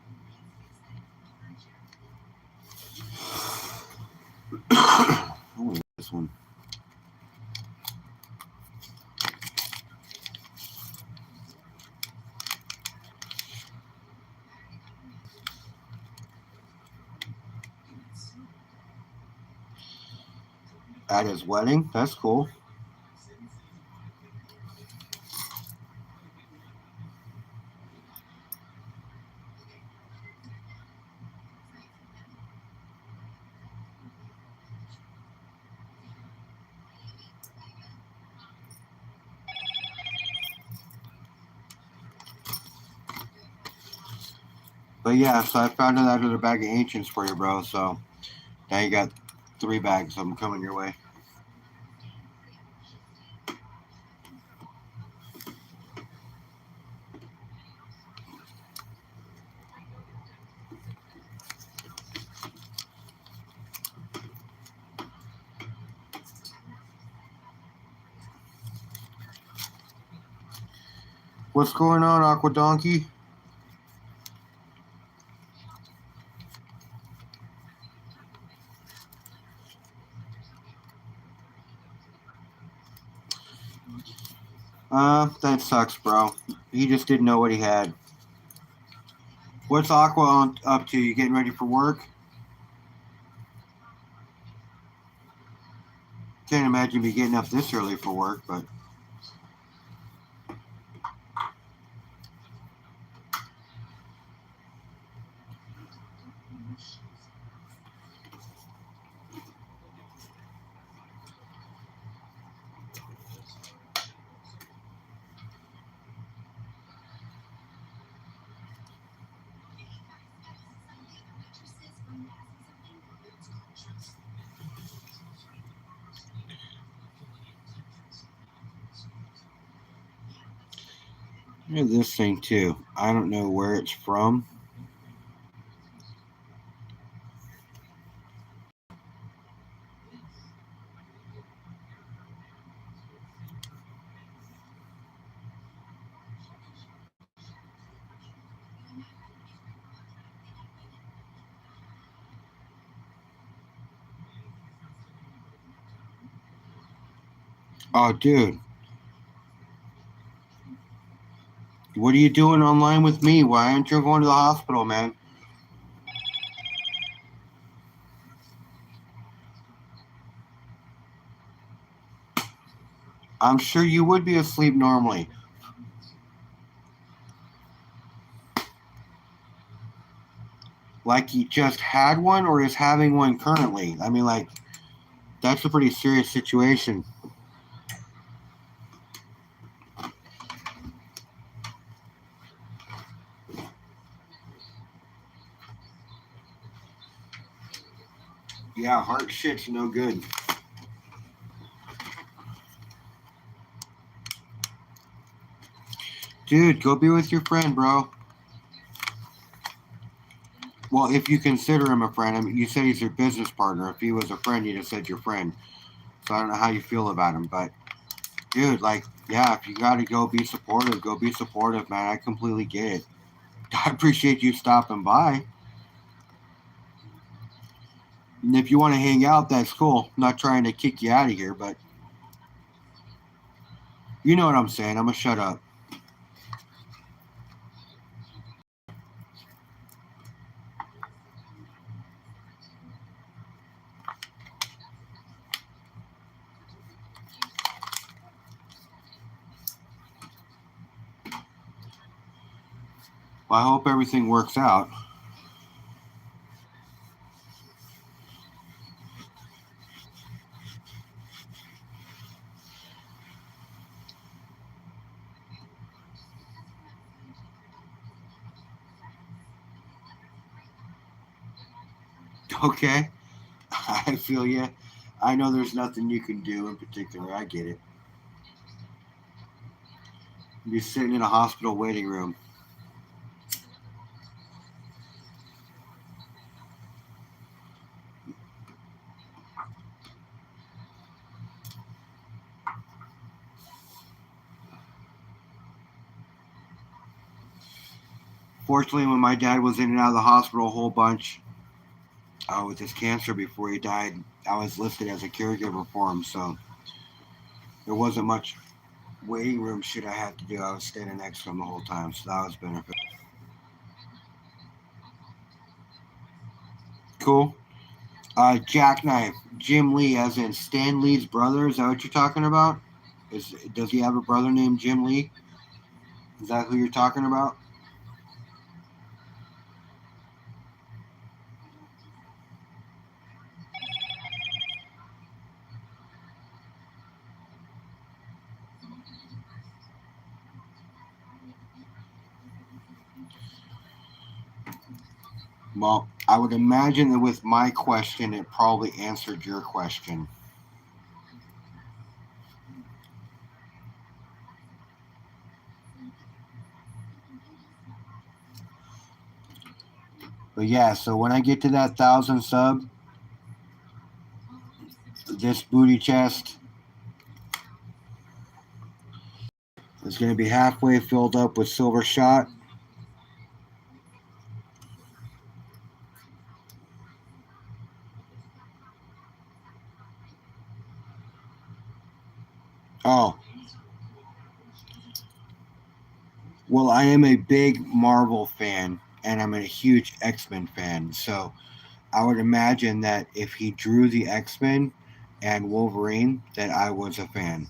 Oh, this one. At his wedding? That's cool. But yeah, so I found another bag of ancients for you, bro. So now you got 3 bags of them coming your way. What's going on, Aqua Donkey? That sucks, bro. He just didn't know what he had. What's Aqua up to? You getting ready for work? Can't imagine me getting up this early for work, but look at this thing too. I don't know where it's from. Oh, dude, what are you doing online with me? Why aren't you going to the hospital, man? I'm sure you would be asleep normally. Like he just had one or is having one currently. I mean, like, that's a pretty serious situation. Yeah, heart shit's no good. Dude, go be with your friend, bro. Well, if you consider him a friend, I mean, you said he's your business partner. If he was a friend, you'd have said your friend. So I don't know how you feel about him, but dude, like, yeah, if you gotta go be supportive, man. I completely get it. I appreciate you stopping by. And if you want to hang out, that's cool. I'm not trying to kick you out of here, but you know what I'm saying. I'm gonna shut up. Well, I hope everything works out. Okay, I feel you. I know there's nothing you can do in particular. I get it. You're sitting in a hospital waiting room. Fortunately, when my dad was in and out of the hospital a whole bunch with his cancer before he died, I was listed as a caregiver for him, so there wasn't much waiting room shit I had to do. I was standing next to him the whole time, so that was beneficial. Cool. Jackknife, Jim Lee, as in Stan Lee's brother. Is that what you're talking about? Does he have a brother named Jim Lee? Is that who you're talking about? Well, I would imagine that with my question, it probably answered your question. But yeah, so when I get to that 1,000 sub, this booty chest is going to be halfway filled up with silver shot. Oh, Well, I am a big Marvel fan, and I'm a huge X-Men fan. So I would imagine that if he drew the X-Men and Wolverine, that I was a fan.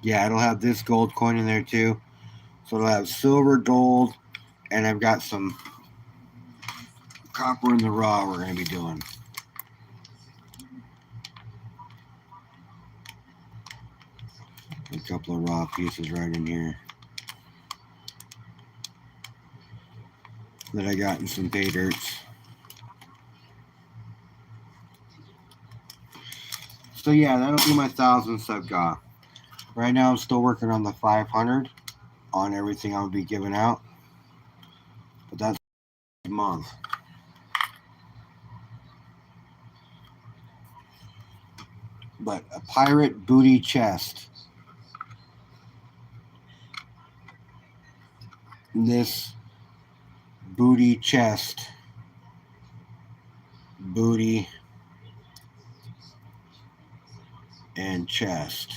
Yeah, it'll have this gold coin in there too. So it'll have silver, gold, and I've got some copper in the raw we're going to be doing. A couple of raw pieces right in here that I got in some pay dirts. So yeah, that'll be my 1,000 sub GA. Right now I'm still working on the 500 on everything I'll be giving out. But that's a month. But a pirate booty chest. This booty chest. Booty and chest.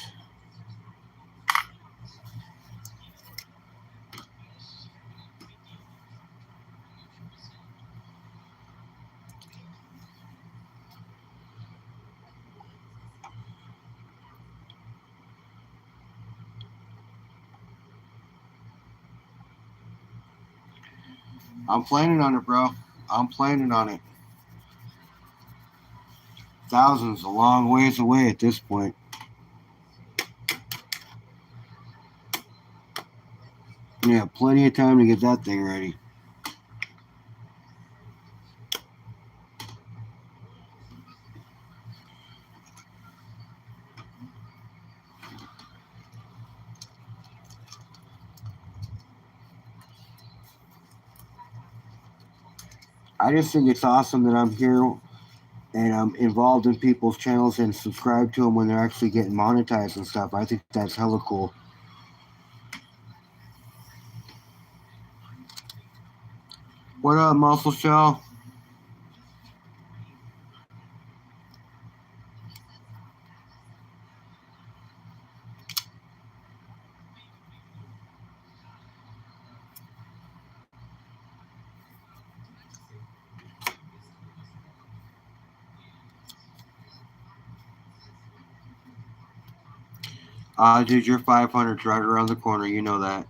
I'm planning on it, bro. I'm planning on it. 1,000's a long ways away at this point. Yeah, plenty of time to get that thing ready. I just think it's awesome that I'm here and I'm involved in people's channels and subscribe to them when they're actually getting monetized and stuff. I think that's hella cool. What up, Muscle Shell? Dude, your 500's right around the corner. You know that.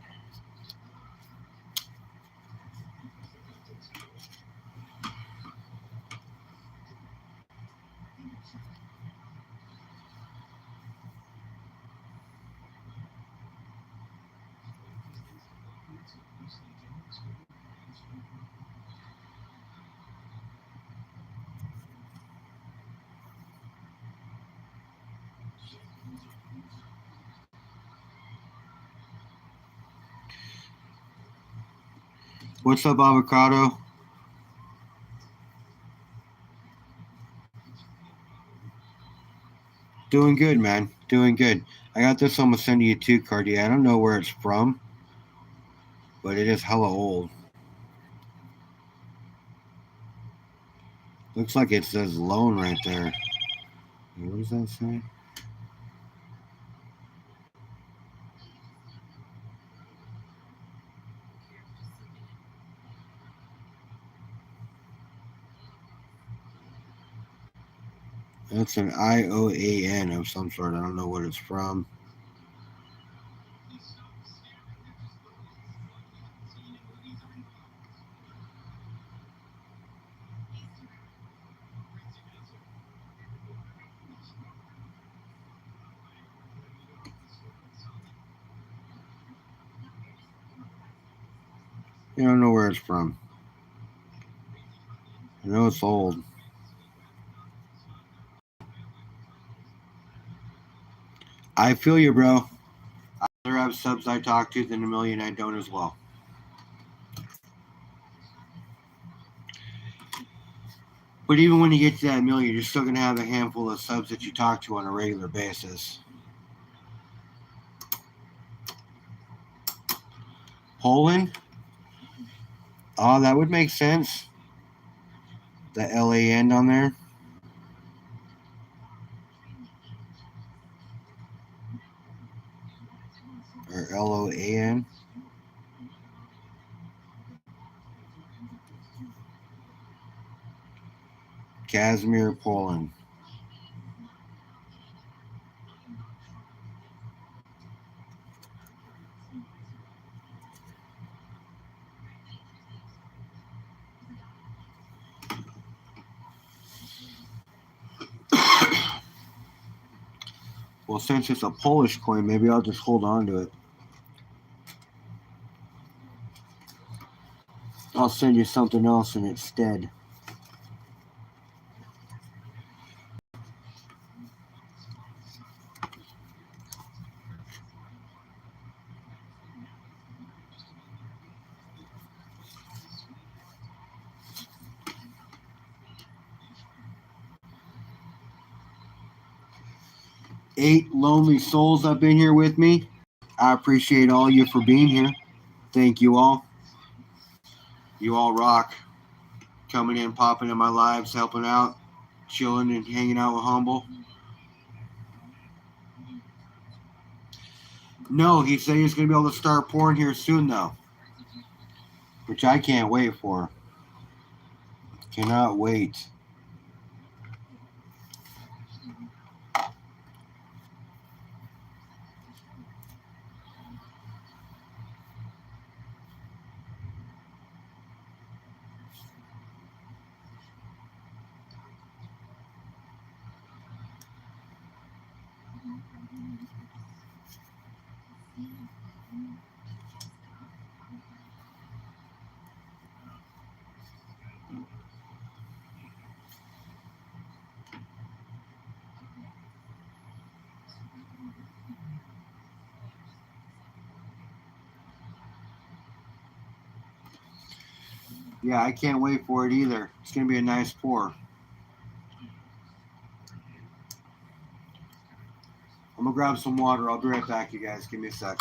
What's up, Avocado? Doing good, man. Doing good. I got this on Ascendia 2 card. Yeah, I don't know where it's from, but it is hella old. Looks like it says loan right there. What does that say? That's an IOAN of some sort. I don't know what it's from. I don't know where it's from. I know it's old. I feel you, bro. I'd rather grab subs I talk to than a million I don't as well. But even when you get to that million, you're still going to have a handful of subs that you talk to on a regular basis. Poland? Oh, that would make sense. The LAN on there. Or LOAN. Casimir, Poland. Well, since it's a Polish coin, maybe I'll just hold on to it. I'll send you something else in its stead. Eight lonely souls up in here with me. I appreciate all you for being here. Thank you all. You all rock. Coming in, popping in my lives, helping out, chilling and hanging out with Humble. No, he said he's going to be able to start pouring here soon, though. Which I can't wait for. Cannot wait. Yeah, I can't wait for it either. It's going to be a nice pour. I'm going to grab some water. I'll be right back, you guys. Give me a sec.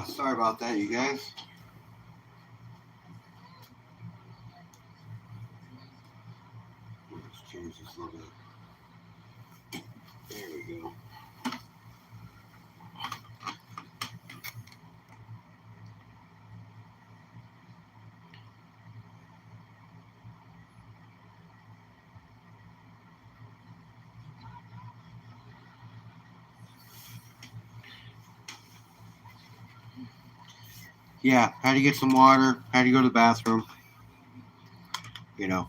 Sorry about that, you guys. Let's change this a little bit. There we go. Yeah, had to get some water, had to go to the bathroom. You know.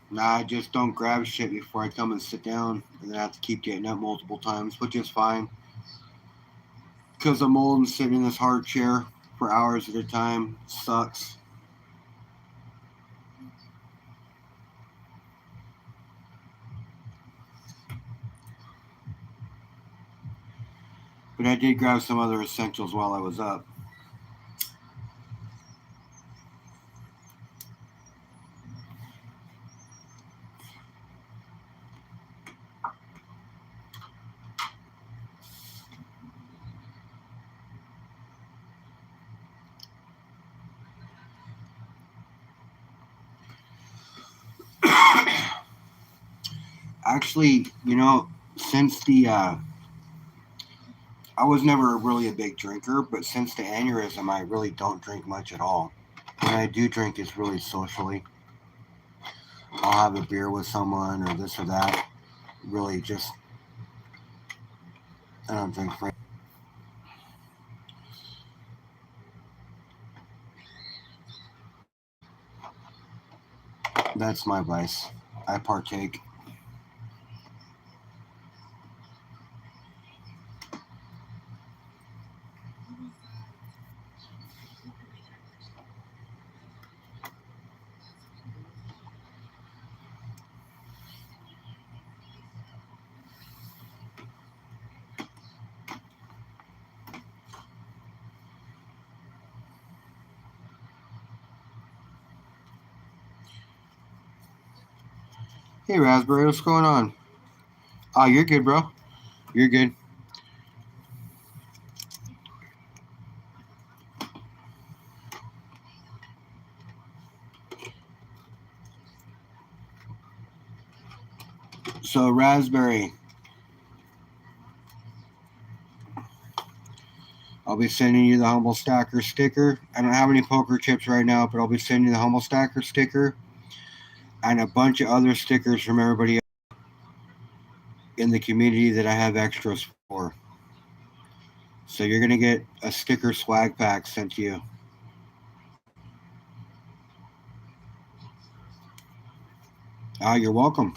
Nah, I just don't grab shit before I come and sit down, and then I have to keep getting up multiple times, which is fine. Because I'm old and sitting in this hard chair for hours at a time sucks. But I did grab some other essentials while I was up. Actually, since I was never really a big drinker, but since the aneurysm, I really don't drink much at all. When I do drink, it's really socially. I'll have a beer with someone or this or that. Really, just I don't drink. That's my vice. I partake. Hey, Raspberry, what's going on? Oh, you're good, bro. You're good. So, Raspberry, I'll be sending you the Humble Stacker sticker. I don't have any poker chips right now, but I'll be sending you the Humble Stacker sticker and a bunch of other stickers from everybody in the community that I have extras for. So you're gonna get a sticker swag pack sent to you. Ah, you're welcome.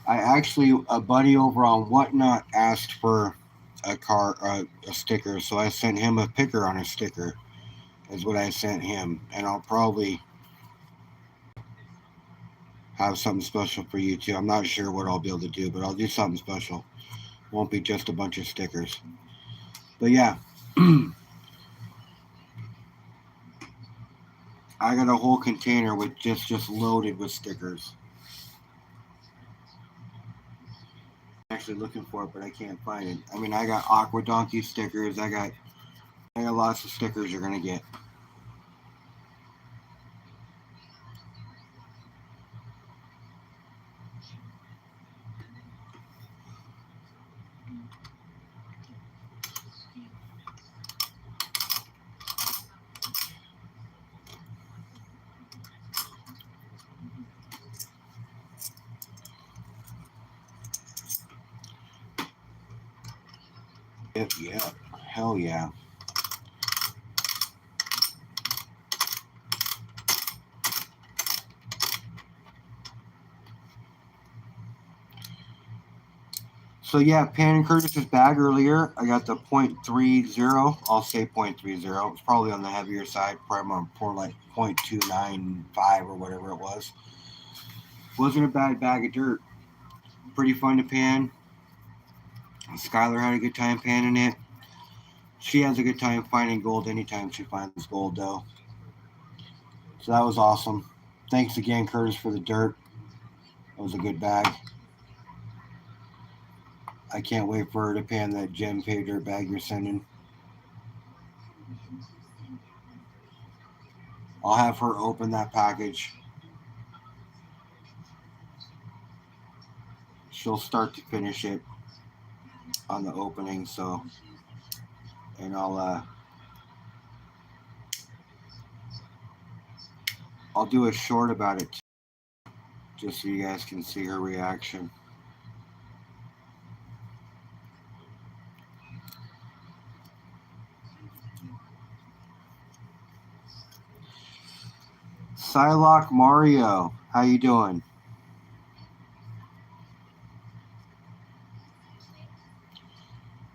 I actually, a buddy over on Whatnot asked for a sticker, so I sent him a picker on a sticker. Is what I sent him, and I'll probably have something special for you too. I'm not sure what I'll be able to do, but I'll do something special. Won't be just a bunch of stickers. But yeah, I got a whole container with just loaded with stickers. I'm actually looking for it, but I can't find it. I mean, I got Aqua Donkey stickers. I got lots of stickers you're gonna get. Yep, yeah, hell yeah. So yeah, Pan and Curtis's bag earlier. I got the .30. I'll say .30. It's probably on the heavier side. Probably more like .295 or whatever it was. Wasn't a bad bag of dirt. Pretty fun to pan. Skylar had a good time panning it. She has a good time finding gold anytime she finds gold, though. So that was awesome. Thanks again, Curtis, for the dirt. That was a good bag. I can't wait for her to pan that gem pay dirt bag you're sending. I'll have her open that package. She'll start to finish it on the opening, so and I'll do a short about it just so you guys can see her reaction. Psylocke Mario, how you doing?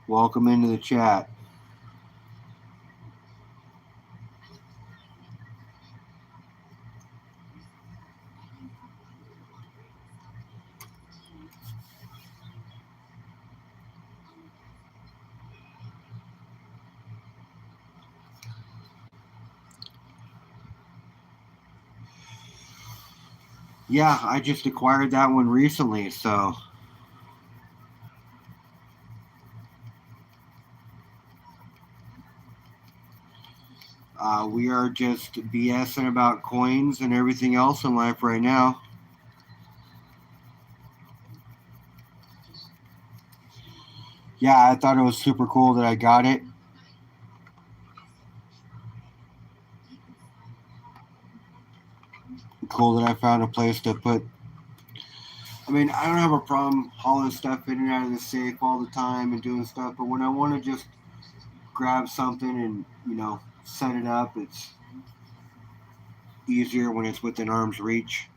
Welcome into the chat. Yeah, I just acquired that one recently, so we are just BSing about coins and everything else in life right now. Yeah, I thought it was super cool that I got it. Cool that I found a place to put. I mean, I don't have a problem hauling stuff in and out of the safe all the time and doing stuff, but when I want to just grab something and, set it up, it's easier when it's within arm's reach.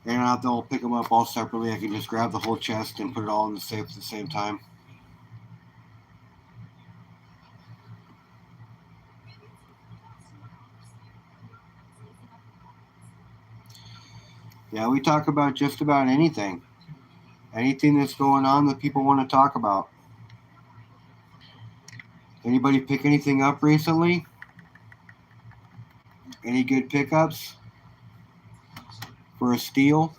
And I don't have to all pick them up all separately. I can just grab the whole chest and put it all in the safe at the same time. Yeah, we talk about just about anything. Anything that's going on that people want to talk about. Anybody pick anything up recently? Any good pickups for a steal?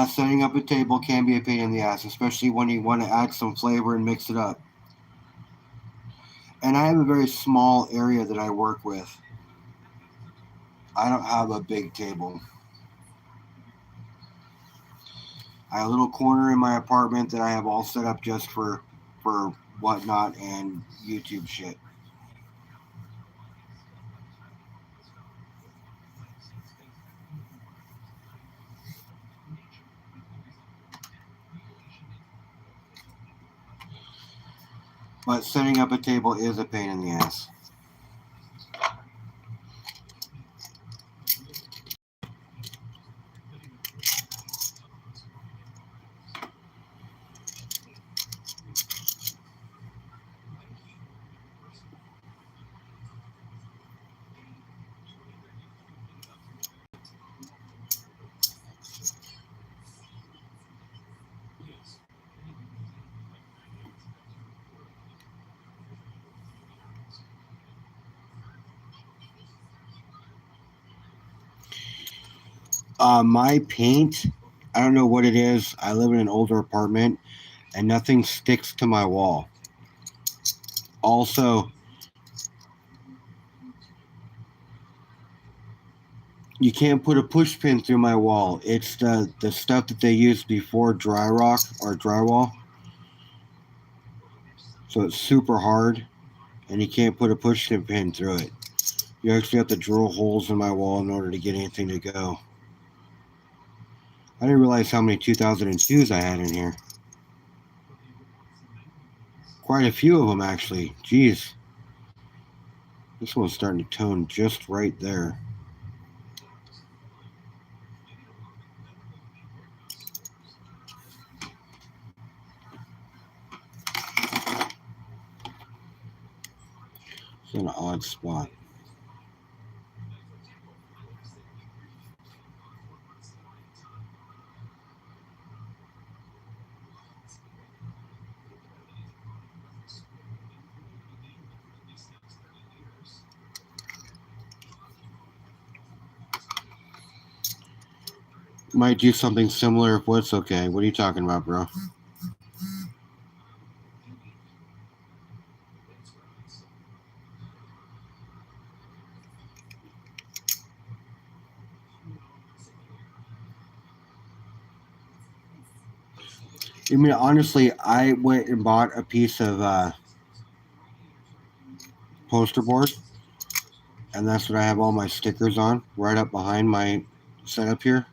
Setting up a table can be a pain in the ass, especially when you want to add some flavor and mix it up. And I have a very small area that I work with. I don't have a big table. I have a little corner in my apartment that I have all set up just for whatnot and YouTube shit. But setting up a table is a pain in the ass. My paint, I don't know what it is. I live in an older apartment and nothing sticks to my wall. Also, you can't put a push pin through my wall. It's the stuff that they used before dry rock or drywall. So it's super hard and you can't put a push pin through it. You actually have to drill holes in my wall in order to get anything to go. I didn't realize how many 2002s I had in here. Quite a few of them, actually. Jeez. This one's starting to tone just right there. It's an odd spot. Might do something similar if what's okay. What are you talking about, bro? I mean, honestly, I went and bought a piece of poster board, And that's what I have all my stickers on, right up behind my setup here.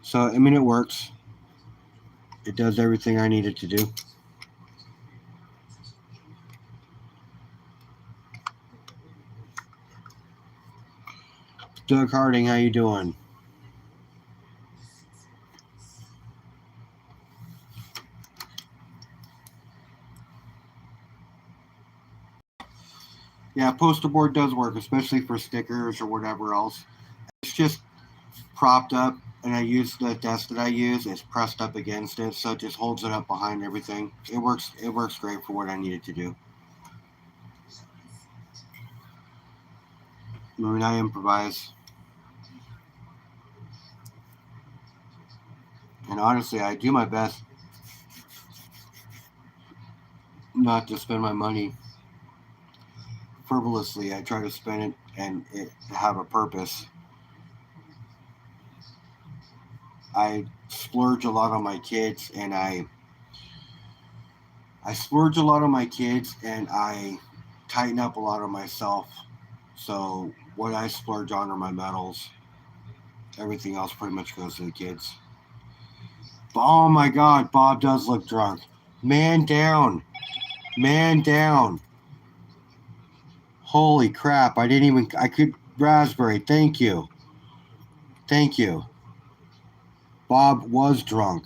So, I mean, it works. It does everything I need it to do. Doug Harding, how you doing? Yeah, poster board does work, especially for stickers or whatever else. It's just propped up, and I use the desk that I use is pressed up against it, so it just holds it up behind everything. It works. It works great for what I need it to do. I mean, I improvise, and honestly, I do my best not to spend my money frivolously. I try to spend it and it have a purpose. I splurge a lot on my kids, and I splurge a lot on my kids, and I tighten up a lot on myself. So what I splurge on are my medals. Everything else pretty much goes to the kids. But, oh my God, Bob does look drunk. Man down. Man down. Holy crap. I could, raspberry. Thank you. Thank you. Bob was drunk.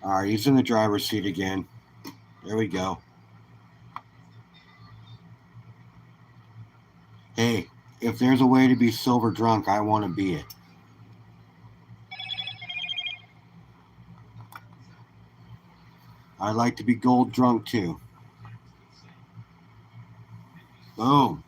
All right, he's in the driver's seat again. There we go. Hey, if there's a way to be silver drunk, I want to be it. I'd like to be gold drunk too. Boom.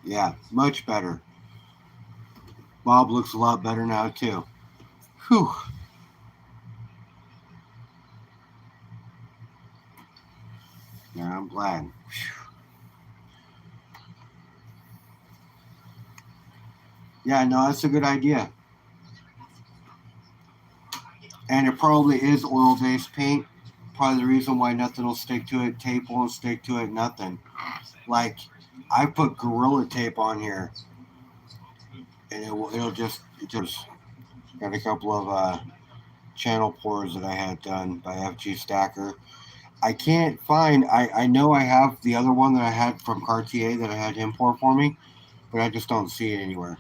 Yeah, much better. Bob looks a lot better now too. Whew. Yeah, I'm glad. Yeah, no, that's a good idea. And it probably is oil-based paint. Probably the reason why nothing will stick to it. Tape won't stick to it. Nothing. Like I put Gorilla Tape on here, and it'll just got a couple of channel pours that I had done by FG Stacker. I can't find. I know I have the other one that I had from Cartier that I had him pour for me, but I just don't see it anywhere.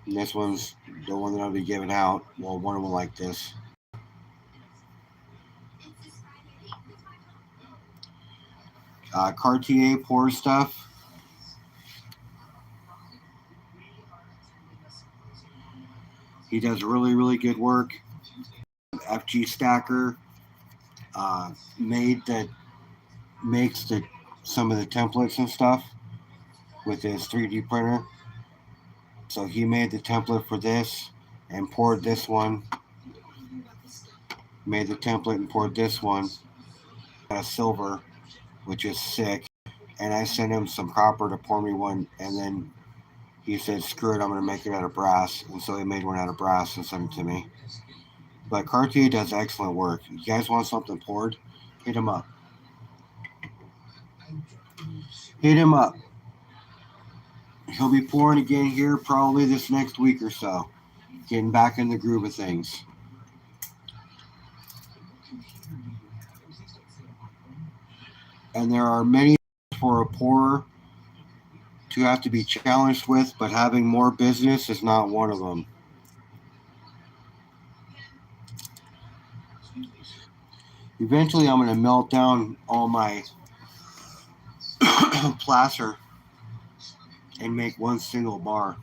And this one's the one that I'll be giving out. Well, one of them like this. Cartier pour stuff. He does really, really good work. FG Stacker makes some of the templates and stuff with his 3D printer. So he made the template for this and poured this one. Made the template and poured this one. Got a silver, which is sick. And I sent him some copper to pour me one, and then he said, screw it, I'm going to make it out of brass. And so he made one out of brass and sent it to me. But Cartier does excellent work. You guys want something poured? Hit him up. Hit him up. He'll be pouring again here probably this next week or so. Getting back in the groove of things. And there are many for a pourer to have to be challenged with, but having more business is not one of them. Eventually, I'm going to melt down all my placer and make one single bar.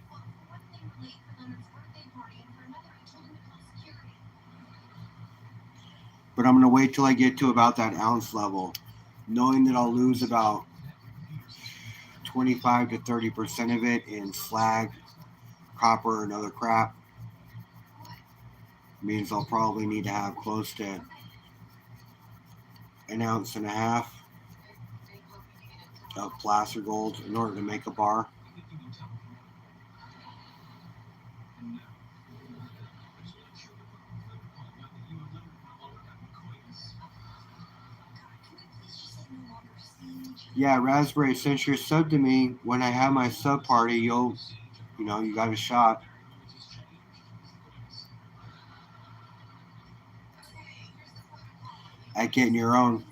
But I'm going to wait till I get to about that ounce level, knowing that I'll lose about 25 to 30% of it in slag, copper and other crap. Means I'll probably need to have close to 1.5 ounces of placer gold in order to make a bar. Yeah, Raspberry, since you're sub to me, when I have my sub party, you got a shot. At getting your own,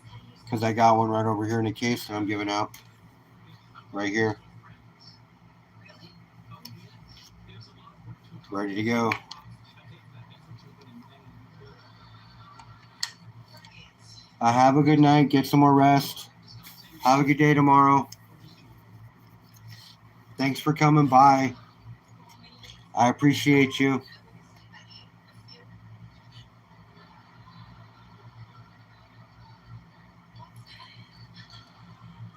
because I got one right over here in the case that I'm giving out. Right here. Ready to go. Have a good night. Get some more rest. Have a good day tomorrow. Thanks for coming by. I appreciate you.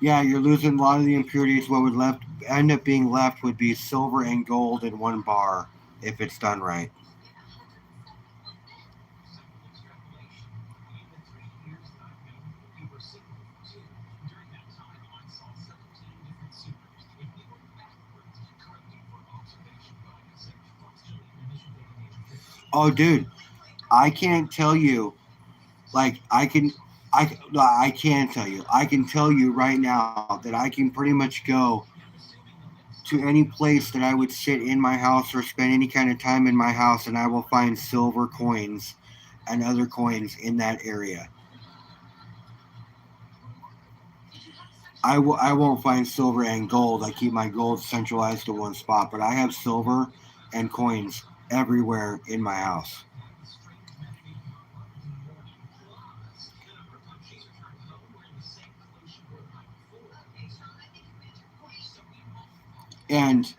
Yeah, you're losing a lot of the impurities. What would end up being left would be silver and gold in one bar if it's done right. Oh, dude, I can't tell you. Like I can tell you. I can tell you right now that I can pretty much go to any place that I would sit in my house or spend any kind of time in my house, and I will find silver coins and other coins in that area. I won't find silver and gold. I keep my gold centralized to one spot, but I have silver and coins everywhere in my house. And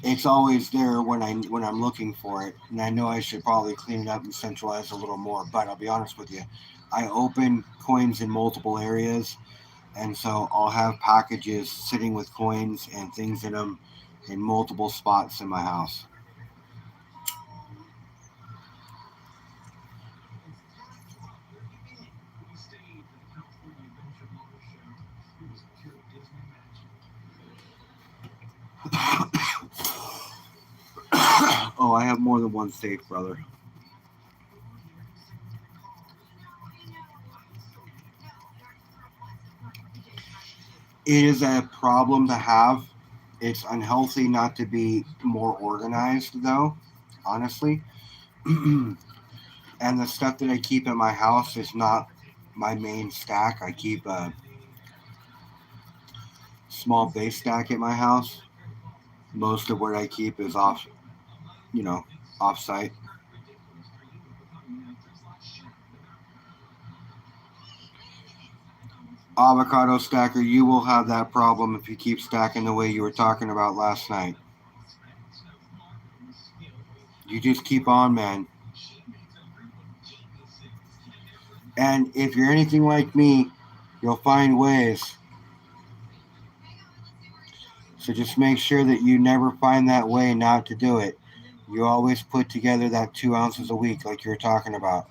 it's always there when I'm looking for it, and I know I should probably clean it up and centralize a little more. But I'll be honest with you, I open coins in multiple areas, and so I'll have packages sitting with coins and things in them in multiple spots in my house. Oh, I have more than one safe, brother. It is a problem to have. It's unhealthy not to be more organized, though, honestly. And the stuff that I keep at my house is not my main stack. I keep a small base stack at my house. Most of what I keep is off site. Avocado stacker, you will have that problem if you keep stacking the way you were talking about last night. You just keep on, man. And if you're anything like me, you'll find ways. So just make sure that you never find that way not to do it. You always put together that 2 ounces a week like you were talking about.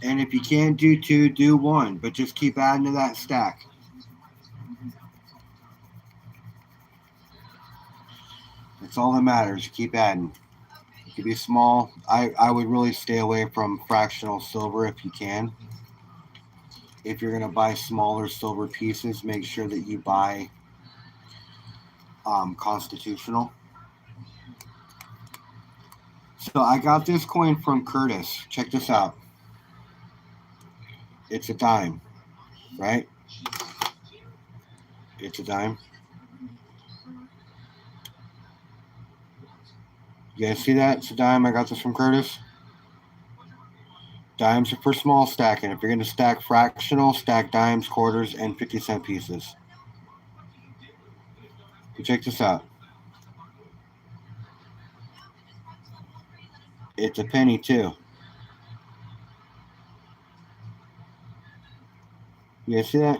And if you can't do 2, do 1, but just keep adding to that stack. That's all that matters. Keep adding. It could be small. I would really stay away from fractional silver if you can. If you're going to buy smaller silver pieces, make sure that you buy constitutional. So I got this coin from Curtis. Check this out. It's a dime, right? It's a dime. You guys see that? It's a dime. I got this from Curtis. Dimes are for small stacking. If you're going to stack fractional, stack dimes, quarters, and 50-cent pieces. But check this out. It's a penny too. You guys see that?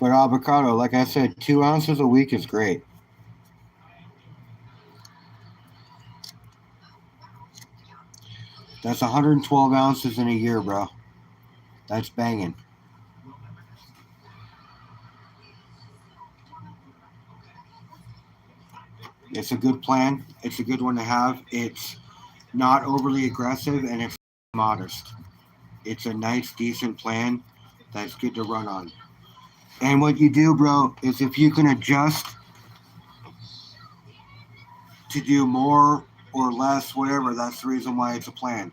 But avocado, like I said, 2 ounces a week is great. That's 112 ounces in a year, bro. That's banging. It's a good plan. It's a good one to have. It's not overly aggressive and it's modest. It's a nice, decent plan that's good to run on. And what you do, bro, is if you can adjust to do more or less, whatever, that's the reason why it's a plan.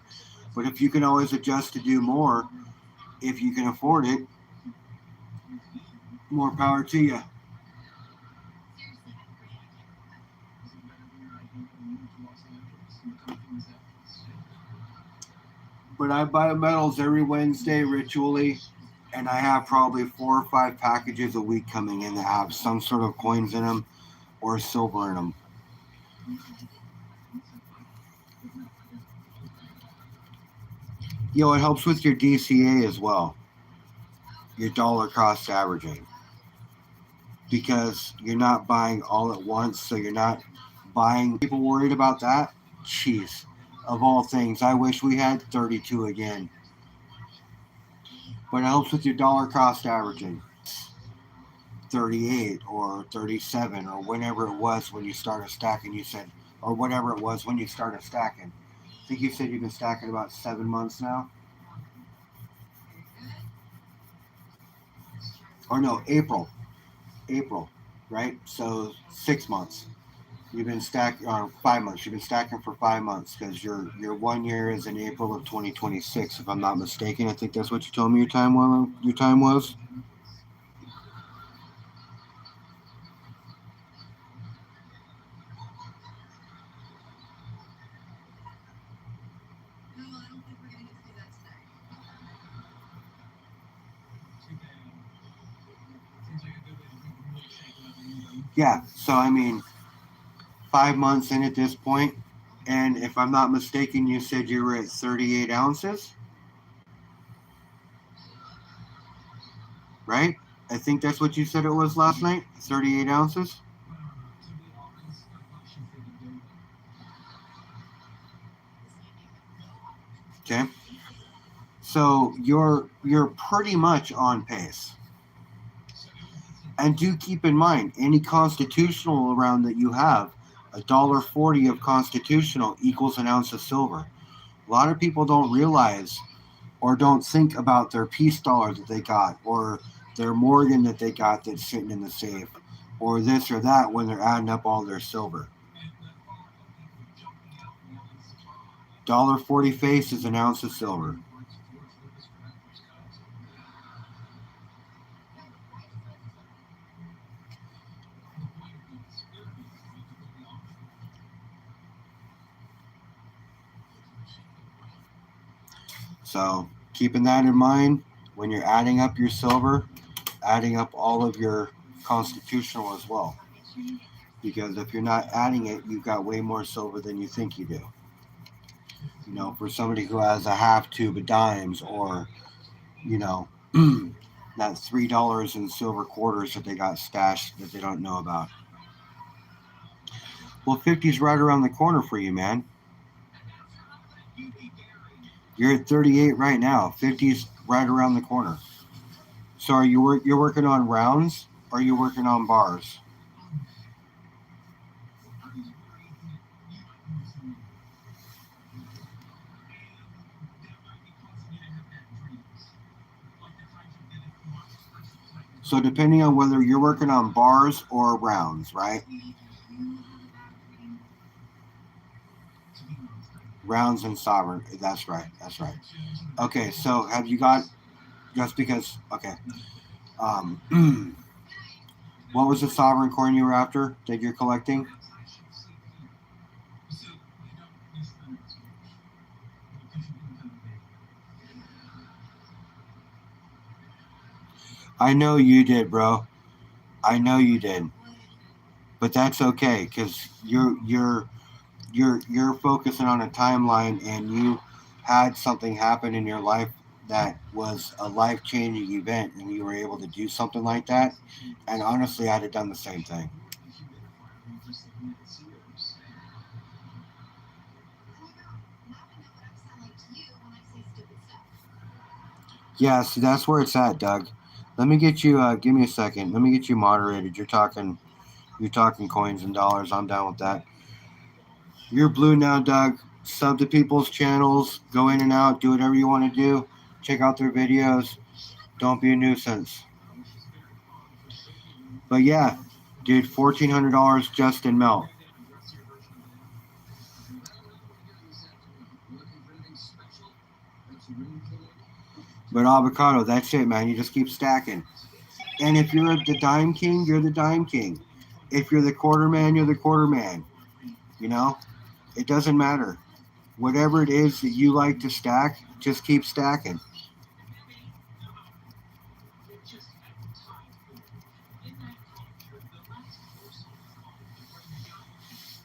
But if you can always adjust to do more, if you can afford it, more power to you. But I buy metals every Wednesday ritually, and I have probably 4 or 5 packages a week coming in that have some sort of coins in them or silver in them. You know, it helps with your DCA as well, your dollar cost averaging, because you're not buying all at once, so you're not buying. People worried about that? Jeez, of all things, I wish we had 32 again. But it helps with your dollar cost averaging. 38 or 37 or whenever it was when you started stacking, you said, or whatever it was when you started stacking. I think you said you've been stacking about 7 months now. Or no, April, right? So 6 months. You've been stacking, or 5 months. You've been stacking for 5 months because your 1 year is in April of 2026, if I'm not mistaken. I think that's what you told me your time was. Yeah. So I mean, 5 months in at this point, and if I'm not mistaken, you said you were at 38 ounces, right? I think that's what you said it was last night. 38 ounces. Okay. So you're pretty much on pace. And do keep in mind, any constitutional around that you have, $1.40 of constitutional equals an ounce of silver. A lot of people don't realize or don't think about their peace dollar that they got, or their Morgan that they got that's sitting in the safe, or this or that when they're adding up all their silver. $1.40 face is an ounce of silver. So keeping that in mind when you're adding up your silver, adding up all of your constitutional as well. Because if you're not adding it, you've got way more silver than you think you do. You know, for somebody who has a half tube of dimes, or, you know, that $3 in silver quarters that they got stashed that they don't know about. Well, 50's right around the corner for you, man. You're at 38 right now. 50's right around the corner. So are you're working on rounds, or are you working on bars? So depending on whether you're working on bars or rounds, right? Rounds and sovereign. That's right. That's right. Okay, so have you got, just because, okay. What was the sovereign coin you were after that you're collecting? I know you did, bro. I know you did. But that's okay, because you're focusing on a timeline, and you had something happen in your life that was a life-changing event and you were able to do something like that. And honestly, I'd have done the same thing. Yeah, see, that's where it's at, Doug. Let me get you. Give me a second. Let me get you moderated. You're talking coins and dollars. I'm down with that. You're blue now, Doug. Sub to people's channels. Go in and out. Do whatever you want to do. Check out their videos. Don't be a nuisance. But yeah, dude, $1,400 just in melt. But avocado, that's it, man. You just keep stacking. And if you're the dime king, you're the dime king. If you're the quarter man, you're the quarter man. You know, it doesn't matter. Whatever it is that you like to stack, just keep stacking.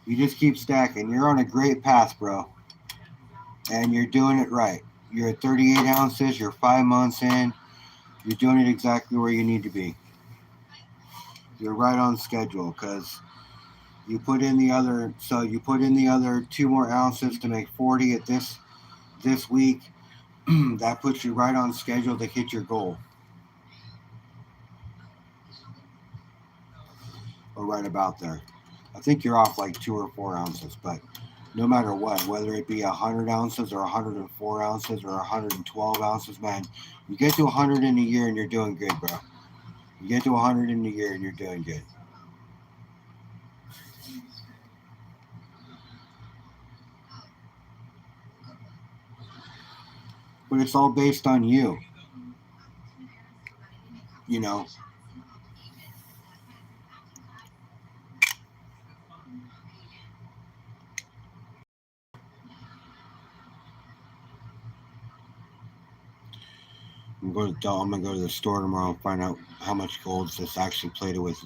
You just keep stacking. You're on a great path, bro. And you're doing it right. You're at 38 ounces. You're 5 months in. You're doing it exactly where you need to be. You're right on schedule because you put in the other. So you put in the other 2 more ounces to make 40 at this week. That puts you right on schedule to hit your goal. Or right about there. I think you're off like 2 or 4 ounces, but no matter what, whether it be 100 ounces or 104 ounces or 112 ounces, man, you get to 100 in a year and you're doing good, bro. You get to 100 in a year and you're doing good. But it's all based on you. You know, I'm gonna go to the store tomorrow and find out how much gold this actually plated with.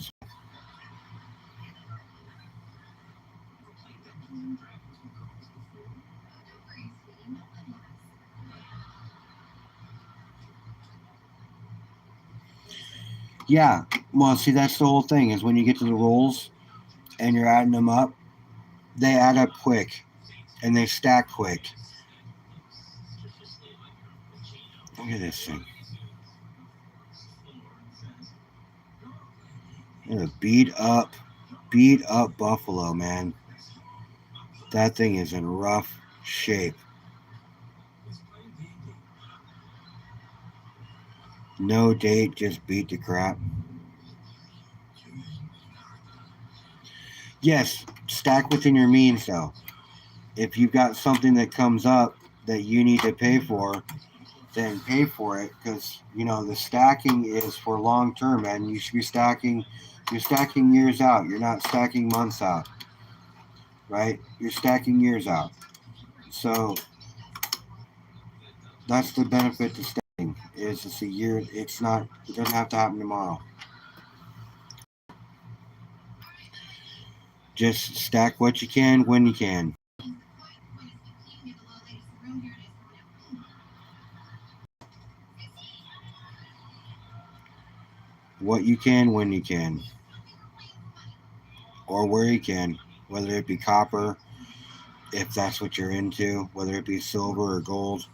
Yeah, well, see, that's the whole thing is when you get to the rolls and you're adding them up, they add up quick and they stack quick. Look at this thing. Look at beat up buffalo, man. That thing is in rough shape. No date, just beat the crap. Yes, stack within your means though. If you've got something that comes up that you need to pay for, then pay for it because you know the stacking is for long term, man. You should be stacking. You're stacking years out. You're not stacking months out, right? You're stacking years out. So that's the benefit to stacking. Is it's a year. It's not. It doesn't have to happen tomorrow. Just stack what you can when you can. What you can when you can, or where you can, whether it be copper, if that's what you're into, whether it be silver or gold.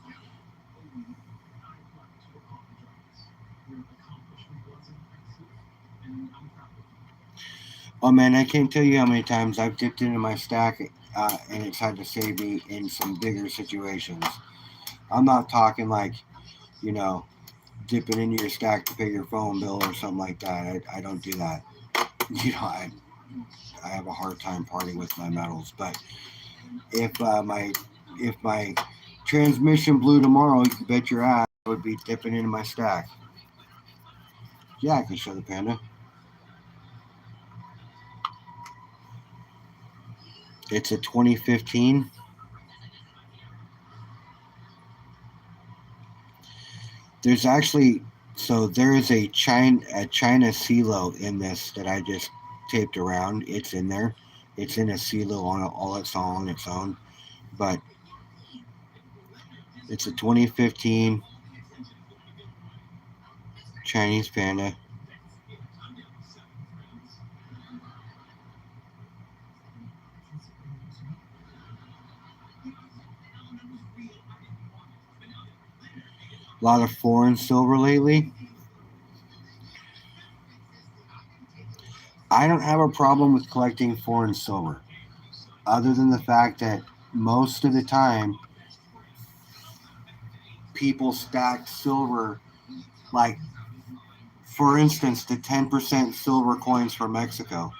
Oh man, I can't tell you how many times I've dipped into my stack and it's had to save me in some bigger situations. I'm not talking like, you know, dipping into your stack to pay your phone bill or something like that. I don't do that. You know, I have a hard time parting with my metals. But if my transmission blew tomorrow, you can bet your ass I would be dipping into my stack. Yeah, I can show the panda. It's a 2015. There's actually there is a China CeeLo in this that I just taped around. It's in there. It's in a CeeLo all its on its own, but it's a 2015. Chinese panda. A lot of foreign silver lately. I don't have a problem with collecting foreign silver, other than the fact that most of the time people stack silver, like, for instance, the 10% silver coins from Mexico.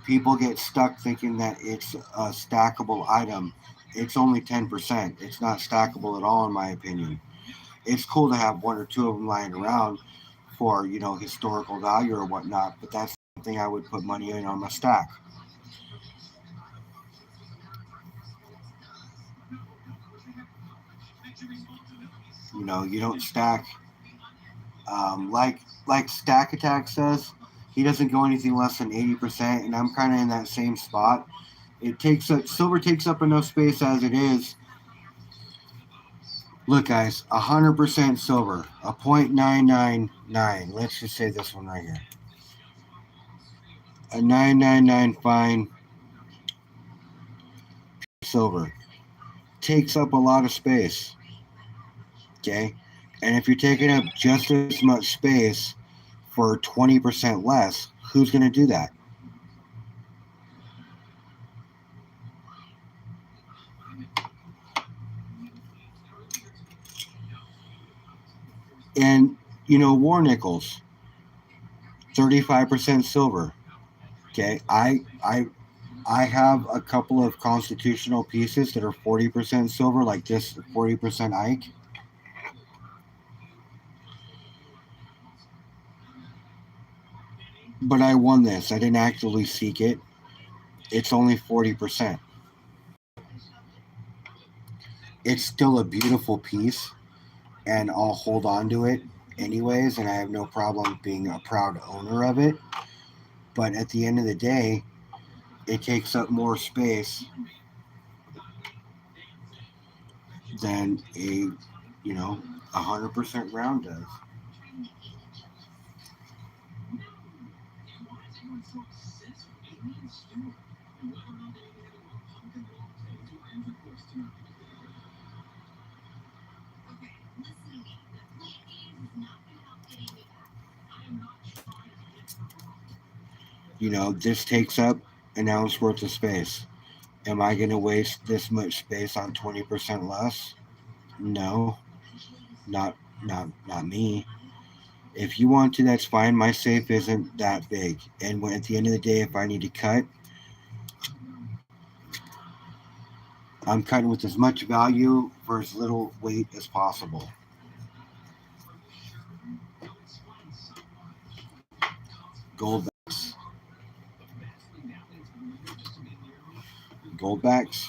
People get stuck thinking that it's a stackable item. It's only 10%. It's not stackable at all, in my opinion. It's cool to have one or two of them lying around for, historical value or whatnot, but that's something I would put money in on my stack. You don't stack, like Stack Attack says. He doesn't go anything less than 80%, and I'm kind of in that same spot. Silver takes up enough space as it is. Look, guys, 100% silver, a 0.999. Let's just say this one right here, a 999 fine silver takes up a lot of space. Okay, and if you're taking up just as much space for 20% less, who's going to do that? And war nickels, 35% silver. Okay, I have a couple of constitutional pieces that are 40% silver, like this 40% Ike. But I won this. I didn't actively seek it. It's only 40%. It's still a beautiful piece, and I'll hold on to it anyways, and I have no problem being a proud owner of it. But at the end of the day, it takes up more space than a 100% round does. This takes up an ounce worth of space. Am I going to waste this much space on 20% less? No, not me. If you want to, that's fine. My safe isn't that big, and at the end of the day, if I need to cut, I'm cutting with as much value for as little weight as possible. Goldbacks. Goldbacks.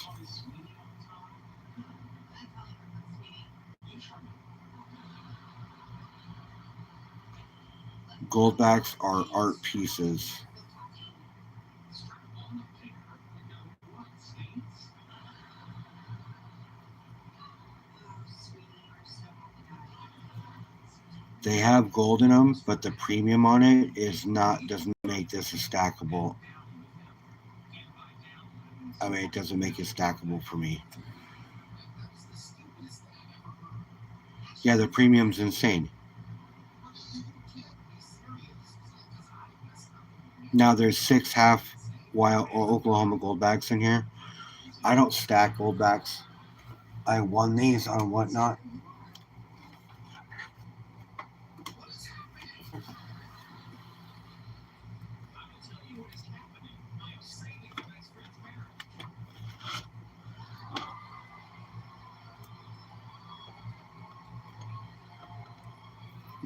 Goldbacks are art pieces. They have gold in them, but the premium on it doesn't make this a stackable. I mean, it doesn't make it stackable for me. Yeah, the premium's insane. Now there's 6 half wild or Oklahoma Goldbacks in here. I don't stack Goldbacks. I won these on Whatnot.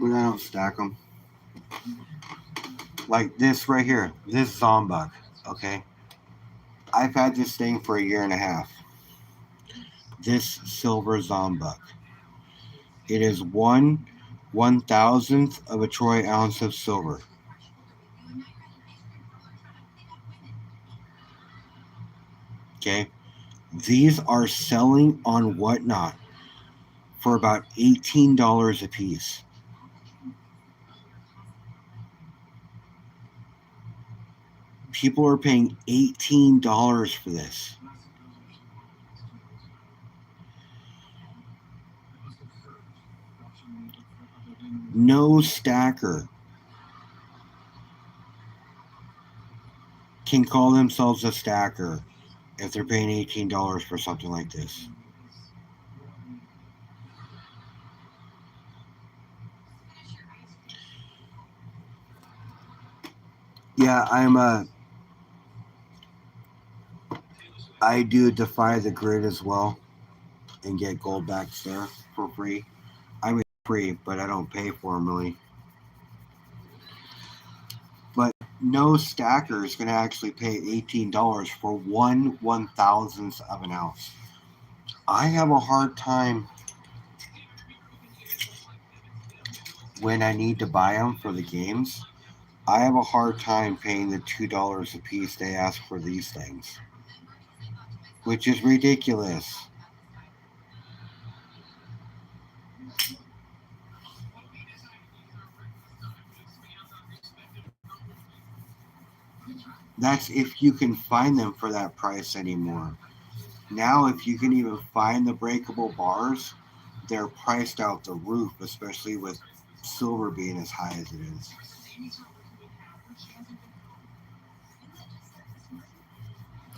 But I don't stack them. Like this right here, this Zombug, okay? I've had this thing for a year and a half. This silver Zombug. It is 1/1000th of a troy ounce of silver. Okay? These are selling on Whatnot for about $18 a piece. People are paying $18 for this. No stacker can call themselves a stacker if they're paying $18 for something like this. Yeah, I do Defy the Grid as well and get gold backs there for free. I mean, free, but I don't pay for them really. But no stacker is going to actually pay $18 for 1/1000th of an ounce. I have a hard time when I need to buy them for the games. I have a hard time paying the $2 a piece they ask for these things, which is ridiculous. That's if you can find them for that price anymore. Now, if you can even find the breakable bars, they're priced out the roof, especially with silver being as high as it is.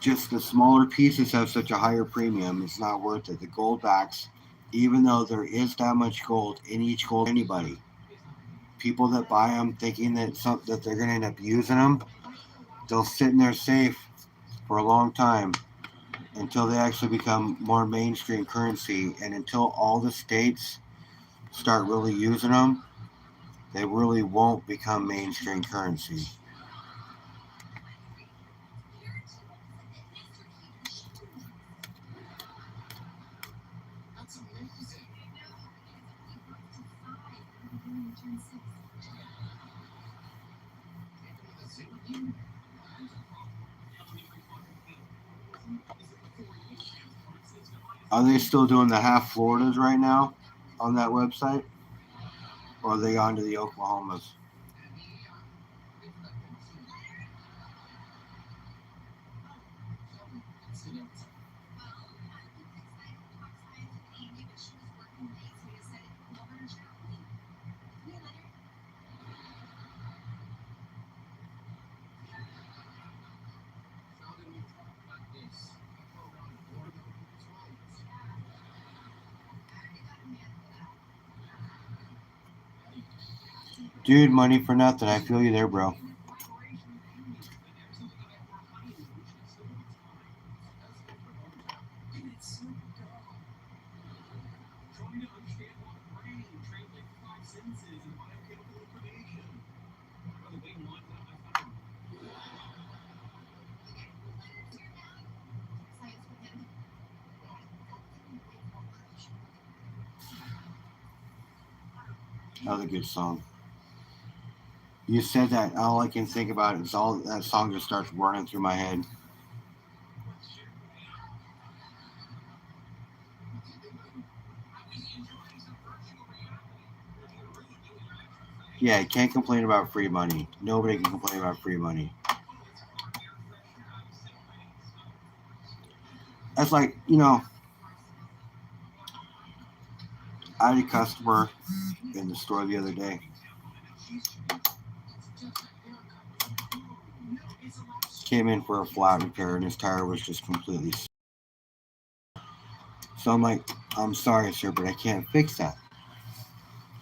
Just the smaller pieces have such a higher premium, it's not worth it. The gold backs, even though there is that much gold in each gold, anybody, people that buy them thinking that they're going to end up using them, they'll sit in their safe for a long time until they actually become more mainstream currency, and until all the states start really using them, they really won't become mainstream currency. Are they still doing the half Floridas right now on that website? Or are they on to the Oklahomas? Dude, money for nothing. I feel you there, bro. Another good song. You said that, all I can think about is all that song just starts running through my head. Yeah, can't complain about free money. Nobody can complain about free money. That's like, I had a customer in the store the other day. Came in for a flat repair and his tire was just completely. So I'm like, I'm sorry, sir, but I can't fix that.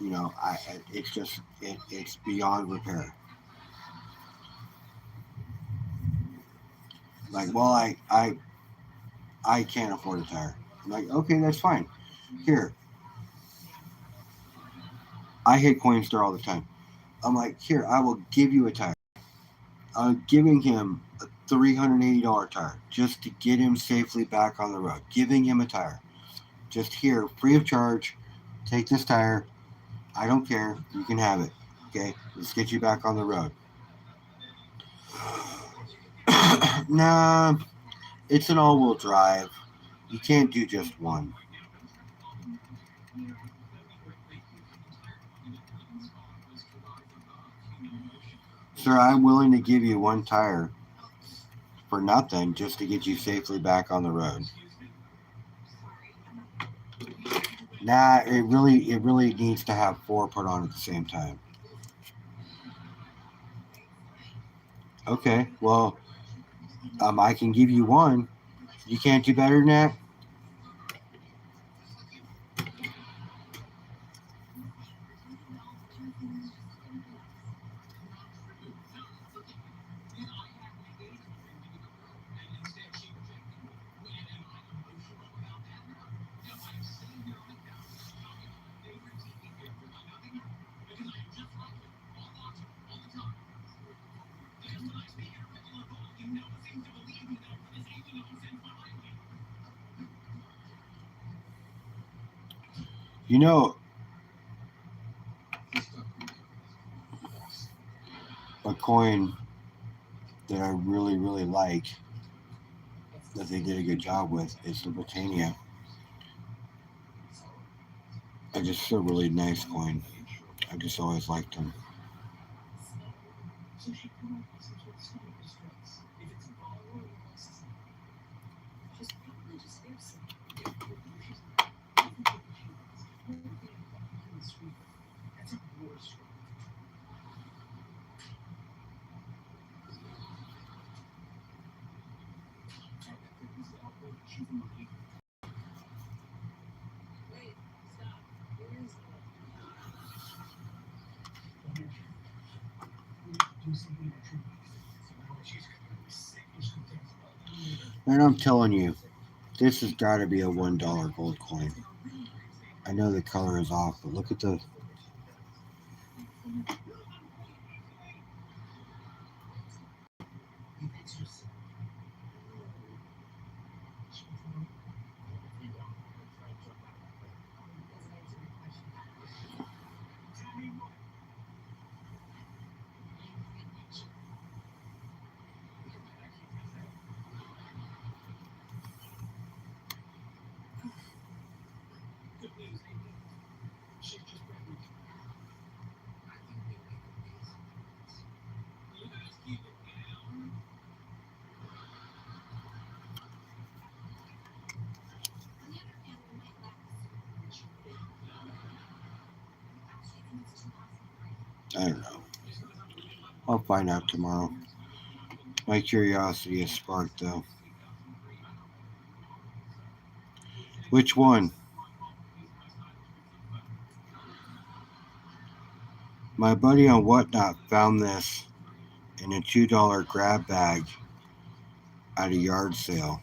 It's just it's beyond repair. Like, well, I can't afford a tire. I'm like, okay, that's fine. Here, I hit Coinstar all the time. I'm like, here, I will give you a tire. I'm giving him a $380 tire just to get him safely back on the road. Giving him a tire. Just here, free of charge. Take this tire. I don't care. You can have it. Okay? Let's get you back on the road. Nah, it's an all-wheel drive. You can't do just one. Sir, I'm willing to give you one tire for nothing just to get you safely back on the road. Nah, it really needs to have 4 put on at the same time. Okay, well, I can give you 1. You can't do better than that? You know, a coin that I really like that they did a good job with is the Britannia. I just a really nice coin. I just always liked them. And I'm telling you, this has got to be a $1 gold coin. I know the color is off, but look at the. I don't know. I'll find out tomorrow. My curiosity is sparked, though. Which one? My buddy on Whatnot found this in a $2 grab bag at a yard sale.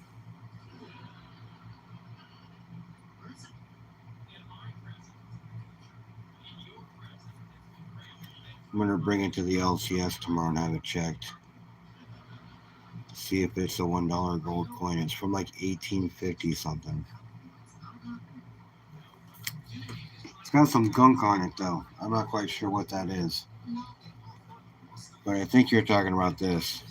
I'm going to bring it to the LCS tomorrow and have it checked. See if it's a $1 gold coin. It's from like 1850 something. It's got some gunk on it, though. I'm not quite sure what that is. But I think you're talking about this.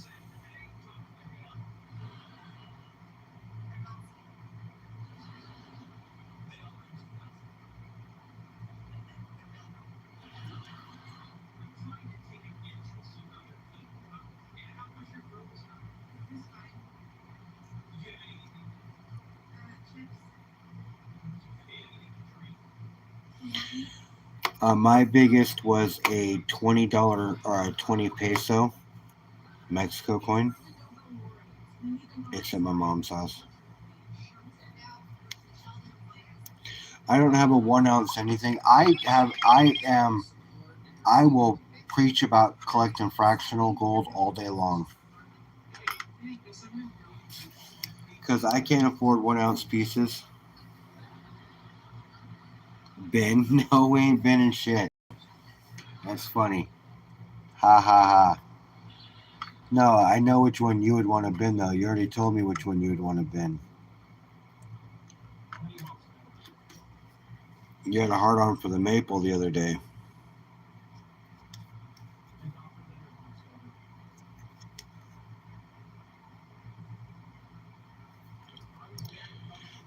My biggest was a $20 or a 20 peso Mexico coin. It's at my mom's house. I don't have a 1 ounce anything. I will preach about collecting fractional gold all day long. Because I can't afford 1 ounce pieces. Ben, no, we ain't Ben and shit. That's funny. Ha ha ha. No, I know which one you would want to bin, though. You already told me which one you would want to bin. You had a hard on for the maple the other day.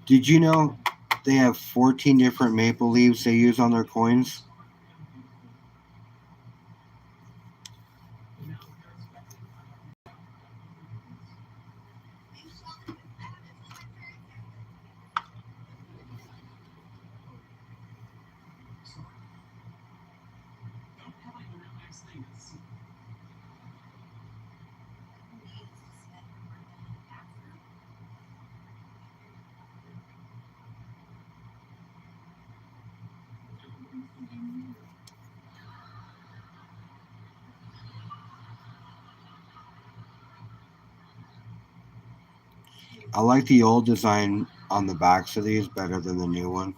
Did you know they have 14 different maple leaves they use on their coins? I like the old design on the backs of these better than the new one.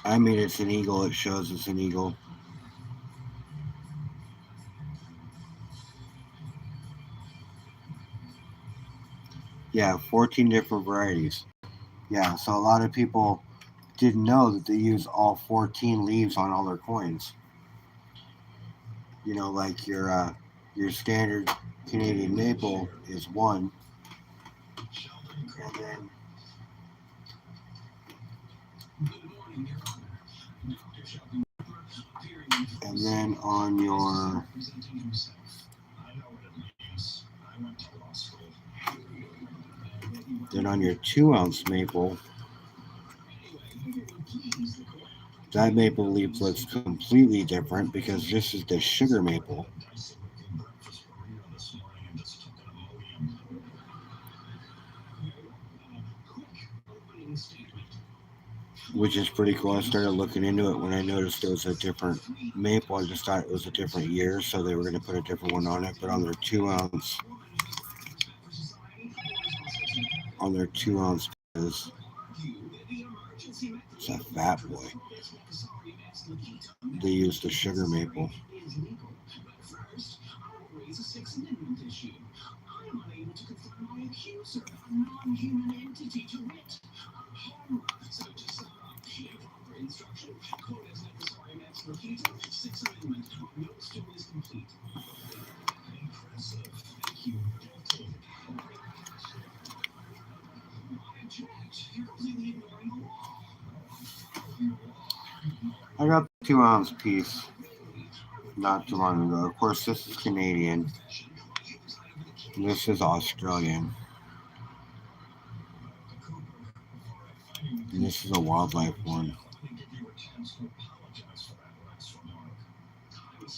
I mean, it's an eagle. It shows it's an eagle. Yeah, 14 different varieties. Yeah, so a lot of people didn't know that they use all 14 leaves on all their coins. You know, like your standard Canadian maple is one, and then on your 2 ounce maple, that maple leaf looks completely different because this is the sugar maple. Which is pretty cool. I started looking into it when I noticed it was a different maple. I just thought it was a different year, so they were going to put a different one on it. But on their 2 ounce is it's a fat boy. They used the sugar maple. I got the 2 ounce piece not too long ago. Of course, this is Canadian. This is Australian. And this is a wildlife one.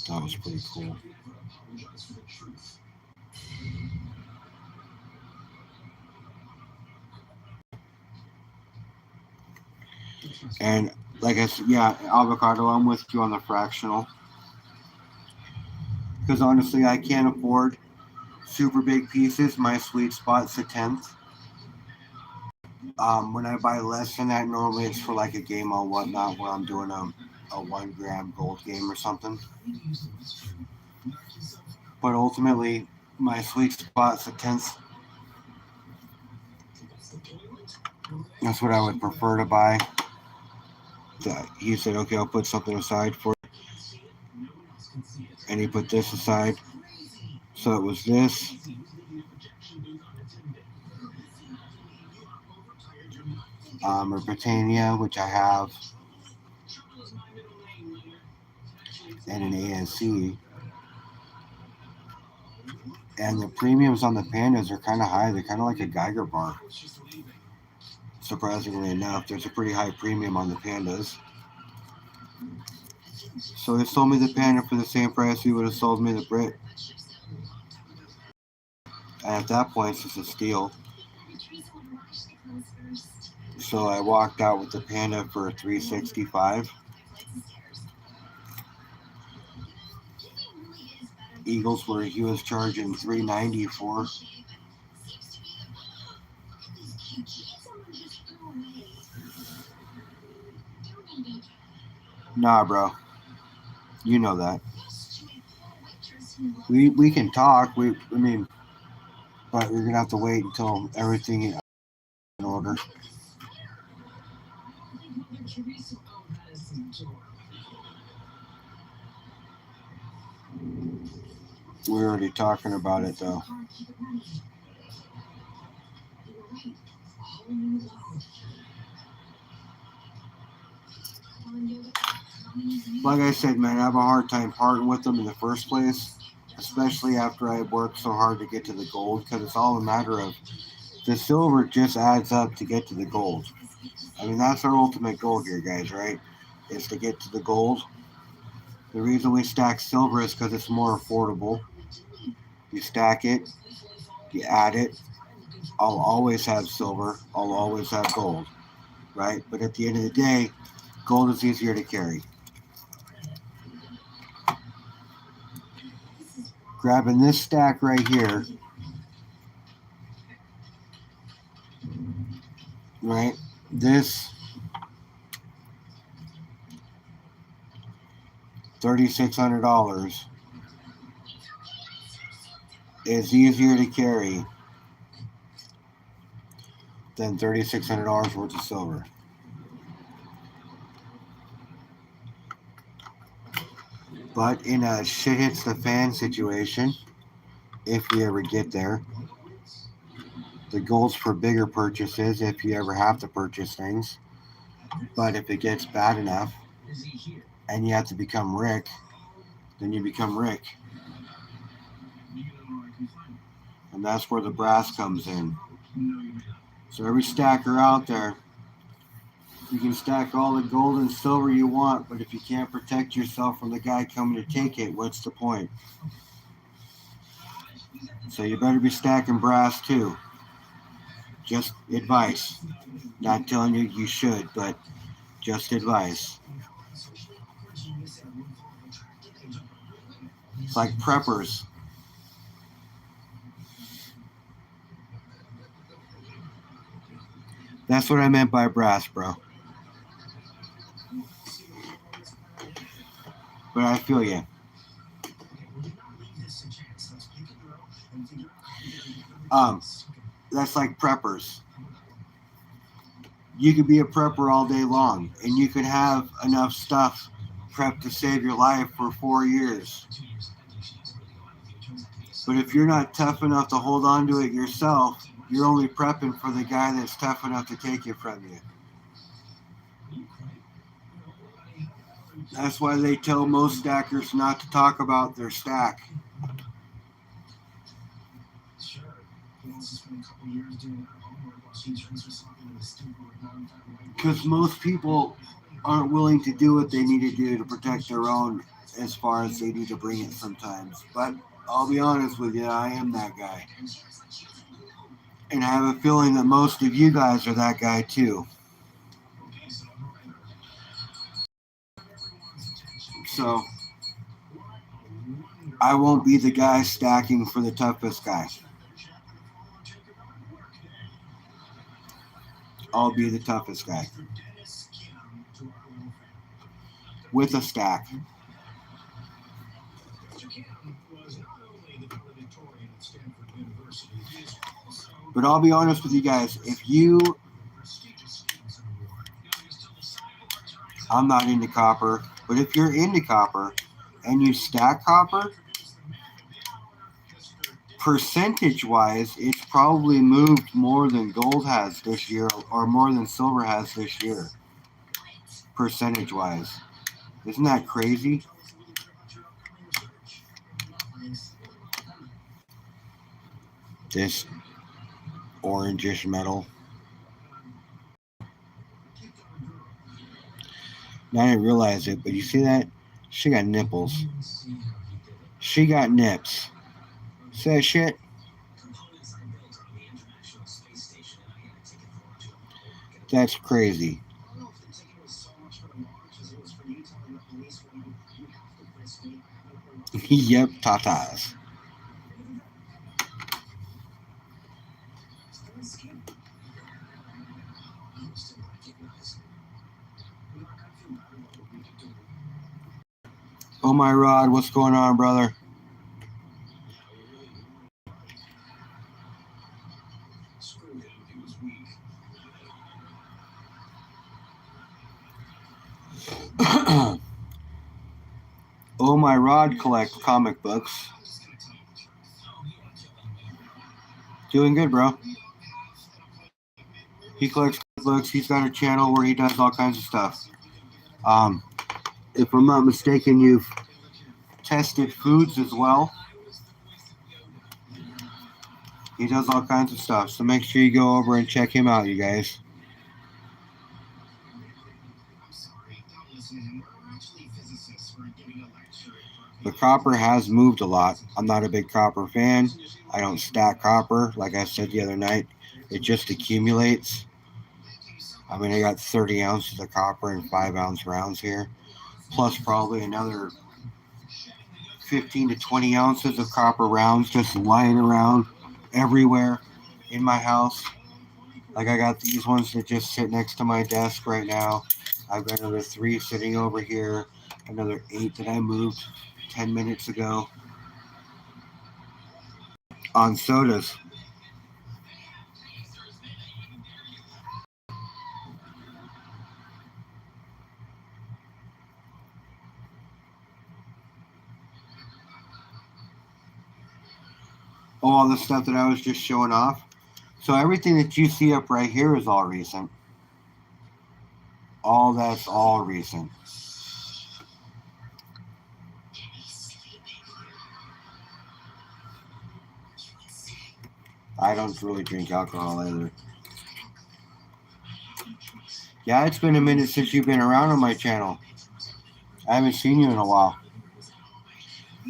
That was pretty cool. And like I said, yeah, avocado, I'm with you on the fractional. Because honestly, I can't afford super big pieces. My sweet spot's a tenth. When I buy less than that, normally it's for like a game or whatnot where I'm doing a 1 gram gold game or something. But ultimately, my sweet spot's a tenth. That's what I would prefer to buy. He said, okay, I'll put something aside for you. And he put this aside. So it was this. Or Britannia, which I have. And an ASC. And the premiums on the pandas are kind of high. They're kind of like a Geiger bar. Surprisingly enough, there's a pretty high premium on the pandas. So he sold me the panda for the same price he would have sold me the Brit. And at that point, it's just a steal. So I walked out with the panda for $365. Eagles where he was charging $390 for. Nah, bro. You know that. We can talk. But we're gonna have to wait until everything is in order. We're already talking about it though. Like I said, man, I have a hard time parting with them in the first place, especially after I worked so hard to get to the gold, because it's all a matter of the silver just adds up to get to the gold. I mean, that's our ultimate goal here, guys, right? Is to get to the gold. The reason we stack silver is because it's more affordable. You stack it, you add it. I'll always have silver. I'll always have gold, right? But at the end of the day, Gold is easier to carry. Grabbing this stack right here, right? This $3,600 is easier to carry than $3,600 worth of silver. But in a shit hits the fan situation, if we ever get there, the gold's for bigger purchases if you ever have to purchase things. But if it gets bad enough and you have to become Rick, then you become Rick. And that's where the brass comes in. So every stacker out there, you can stack all the gold and silver you want, but if you can't protect yourself from the guy coming to take it, what's the point? So you better be stacking brass too. Just advice. Not telling you you should, but just advice. It's like preppers. That's what I meant by brass, bro. But I feel you. That's like preppers. You could be a prepper all day long, and you could have enough stuff prepped to save your life for 4 years. But if you're not tough enough to hold on to it yourself, you're only prepping for the guy that's tough enough to take it from you. That's why they tell most stackers not to talk about their stack. Because most people aren't willing to do what they need to do to protect their own as far as they need to bring it sometimes. But I'll be honest with you, I am that guy. And I have a feeling that most of you guys are that guy too. So I won't be the guy stacking for the toughest guy. I'll be the toughest guy. With a stack. But I'll be honest with you guys, I'm not into copper, but if you're into copper and you stack copper, percentage-wise, it's probably moved more than gold has this year or more than silver has this year, percentage-wise. Isn't that crazy? This orangish metal. Now, I didn't realize it, but you see that? She got nipples. She got nips. See that shit? That's crazy. Yep, tatas. Oh my Rod, what's going on, brother? Oh my Rod collects comic books. Doing good, bro. He collects comic books. He's got a channel where he does all kinds of stuff. If I'm not mistaken, you've tested foods as well. He does all kinds of stuff, so make sure you go over and check him out, you guys. The copper has moved a lot. I'm not a big copper fan. I don't stack copper, like I said the other night. It just accumulates. I mean, I got 30 ounces of copper in 5-ounce rounds here, plus probably another 15 to 20 ounces of copper rounds just lying around everywhere in my house. Like, I got these ones that just sit next to my desk right now. I've got another 3 sitting over here, another 8 that I moved 10 minutes ago on sodas. All the stuff that I was just showing off. So everything that you see up right here is all recent. All that's all recent. I don't really drink alcohol either. Yeah, it's been a minute since you've been around on my channel. I haven't seen you in a while.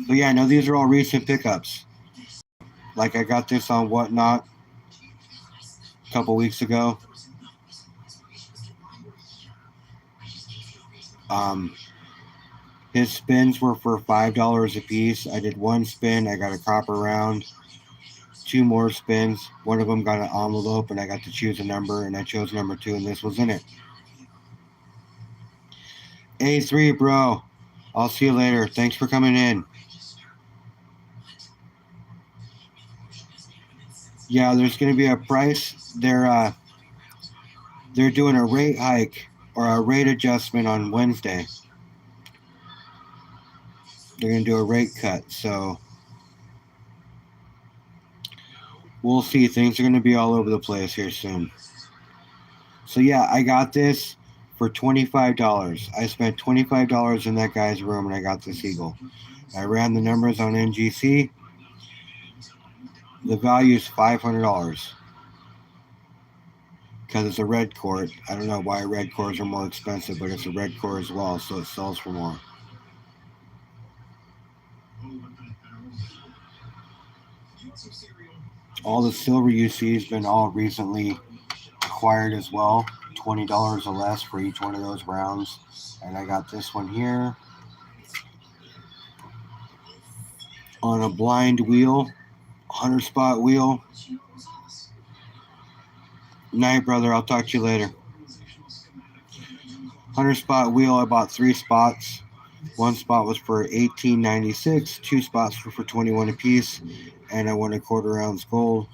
But yeah, no, these are all recent pickups. Like, I got this on Whatnot a couple weeks ago. His spins were for $5 a piece. I did 1 spin. I got a copper round. 2 more spins. One of them got an envelope, and I got to choose a number, and I chose number 2, and this was in it. A3, bro. I'll see you later. Thanks for coming in. Yeah, there's going to be a price. They're doing a rate hike or a rate adjustment on Wednesday. They're going to do a rate cut, so we'll see. Things are going to be all over the place here soon. So yeah, I got this for $25. I spent $25 in that guy's room, and I got this eagle. I ran the numbers on NGC. The value is $500 because it's a red cord. I don't know why red cords are more expensive, but it's a red cord as well, so it sells for more. All the silver you see has been all recently acquired as well. $20 or less for each one of those rounds. And I got this one here on a blind wheel, 100 spot wheel. Night, brother. I'll talk to you later. 100 spot wheel. I bought 3 spots. 1 spot was for $18.96. 2 spots were for $21 a piece, and I won a quarter ounce gold.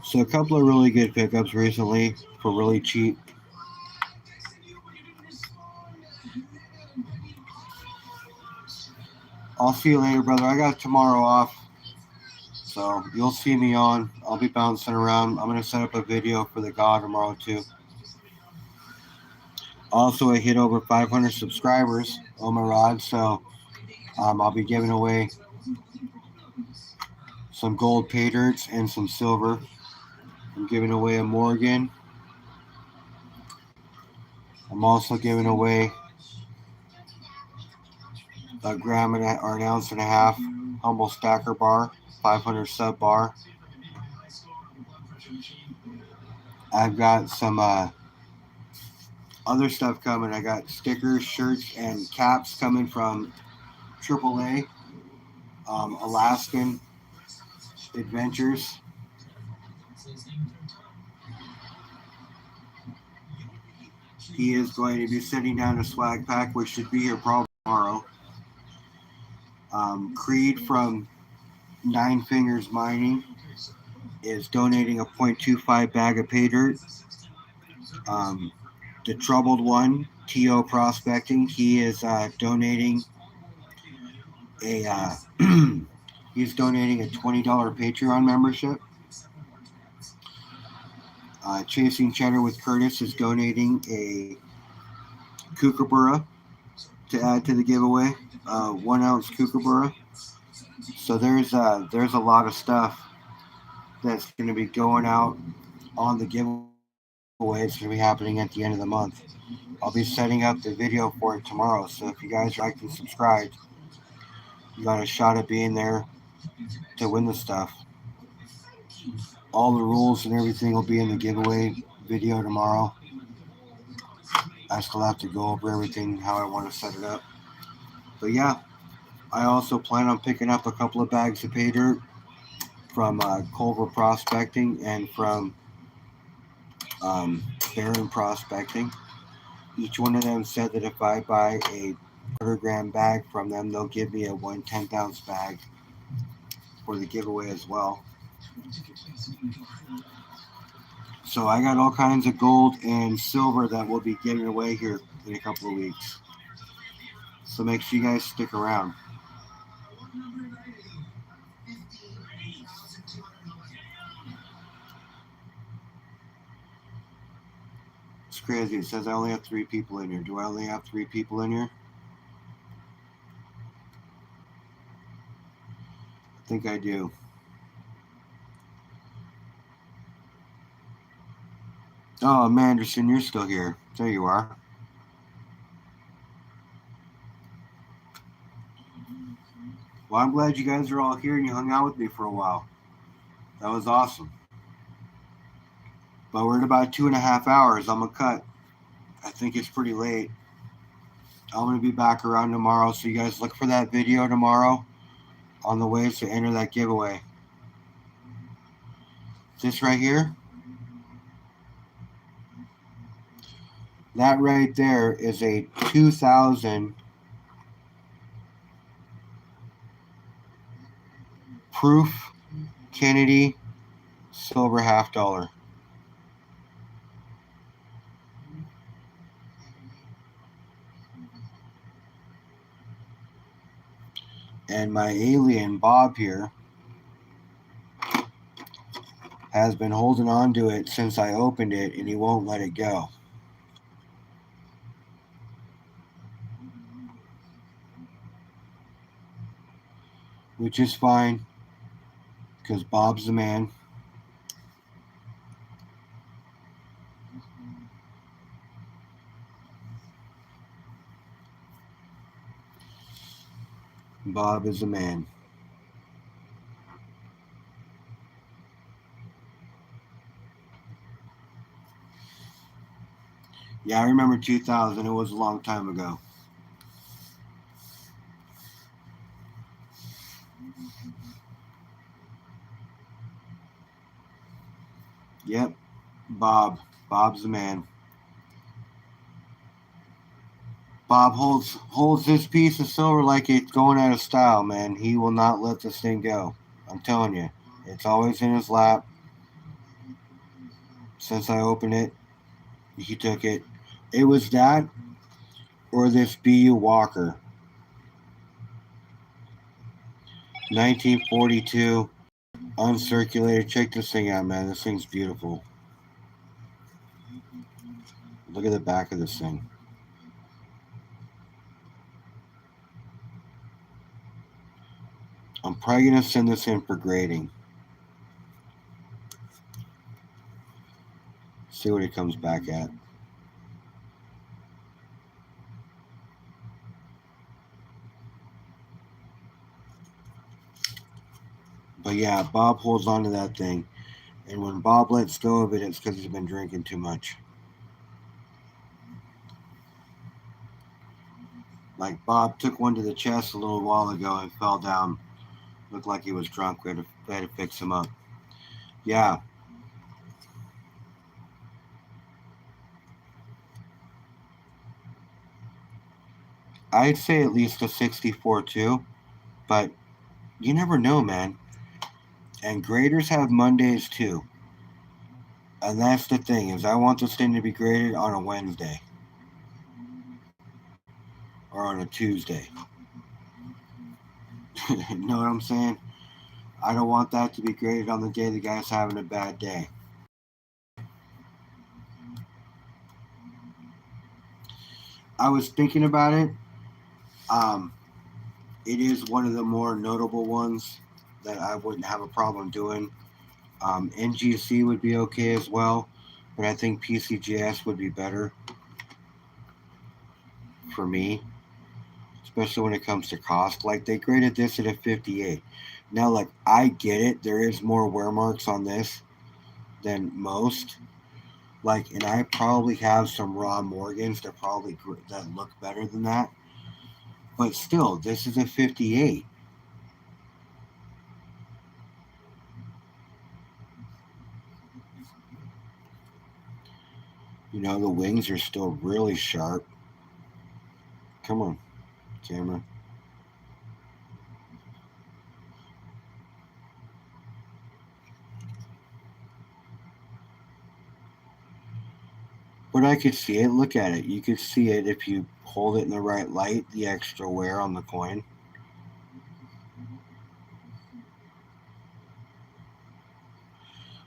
So a couple of really good pickups recently for really cheap. I'll see you later, brother. I got tomorrow off, so you'll see me on. I'll be bouncing around. I'm going to set up a video for the God tomorrow, too. Also, I hit over 500 subscribers on my rod, so I'll be giving away some gold pay dirts and some silver. I'm giving away a Morgan. I'm also giving away a gram or an ounce and a half Humble Stacker bar, 500 sub bar. I've got some other stuff coming. I got stickers, shirts, and caps coming from AAA, Alaskan Adventures. He is going to be sending down a swag pack, which should be here probably tomorrow. Creed from Nine Fingers Mining is donating a 0.25 bag of pay dirt. The Troubled One, T.O. Prospecting, he is donating a he's donating a $20 Patreon membership. Chasing Cheddar with Curtis is donating a Kookaburra to add to the giveaway, 1 ounce Kookaburra. So there's a lot of stuff that's going to be going out on the giveaway. It's going to be happening at the end of the month. I'll be setting up the video for it tomorrow. So if you guys like and subscribed, you got a shot at being there to win the stuff. All the rules and everything will be in the giveaway video tomorrow. I still have to go over everything, how I want to set it up. But yeah, I also plan on picking up a couple of bags of pay dirt from Culver Prospecting and from Barron Prospecting. Each one of them said that if I buy a quarter-gram bag from them, they'll give me a 1/10-ounce bag for the giveaway as well. So I got all kinds of gold and silver that we'll be giving away here in a couple of weeks. So make sure you guys stick around. It's crazy. It says I only have 3 people in here. Do I only have 3 people in here? I think I do. Oh, Manderson, you're still here. There you are. Well, I'm glad you guys are all here and you hung out with me for a while. That was awesome. But we're at about 2.5 hours. I'm going to cut. I think it's pretty late. I'm going to be back around tomorrow, so you guys look for that video tomorrow on the ways to enter that giveaway. This right here, that right there is a 2000 proof Kennedy silver $50. And my alien Bob here has been holding on to it since I opened it, and he won't let it go. Which is fine, because Bob's the man. Bob is the man. Yeah, I remember 2000. It was a long time ago. Yep, Bob. Bob's the man. Bob holds this piece of silver like it's going out of style, man. He will not let this thing go. I'm telling you. It's always in his lap. Since I opened it, he took it. It was that or this B.U. Walker. 1942, uncirculated. Check this thing out, man. This thing's beautiful. Look at the back of this thing. I'm probably going to send this in for grading. See what it comes back at. But yeah, Bob holds on to that thing. And when Bob lets go of it, it's because he's been drinking too much. Like Bob took one to the chest a little while ago and fell down. Looked like he was drunk. We had to fix him up. Yeah. I'd say at least a 64 too. But you never know, man. And graders have Mondays too. And that's the thing, is I want this thing to be graded on a Wednesday. Or on a Tuesday. You know what I'm saying? I don't want that to be graded on the day the guy's having a bad day. I was thinking about it. It is one of the more notable ones that I wouldn't have a problem doing. NGC would be okay as well, but I think PCGS would be better for me. especially when it comes to cost. Like they graded this at a 58. Now, like I get it, there is more wear marks on this than most. Like, and I probably have some raw Morgans that look better than that. But still, this is a 58. You know, the wings are still really sharp. Come on, camera. But I could see it. Look at it. You could see it if you hold it in the right light, the extra wear on the coin.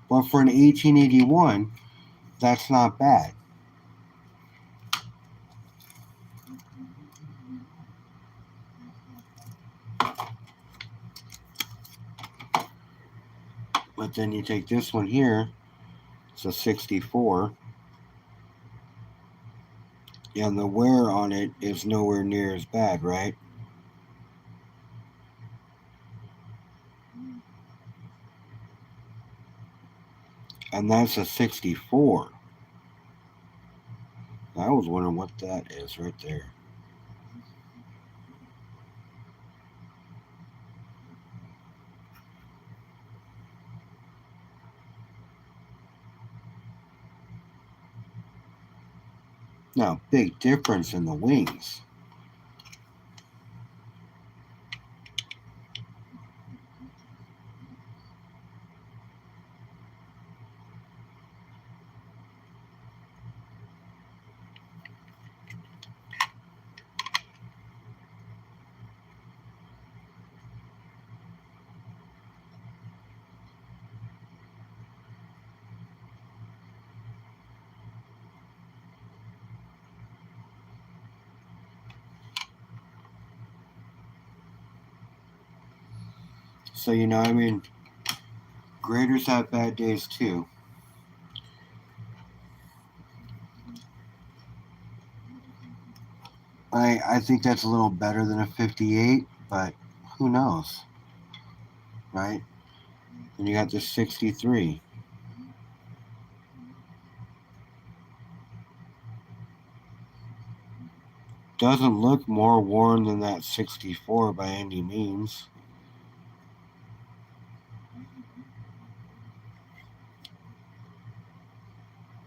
But for an 1881, that's not bad. But then you take this one here, it's a 64. And the wear on it is nowhere near as bad, right? And that's a 64. I was wondering what that is right there. Now, big difference in the wings. So, you know, I mean, graders have bad days too. I think that's a little better than a 58, but who knows, right? And you got this 63. Doesn't look more worn than that 64 by any means.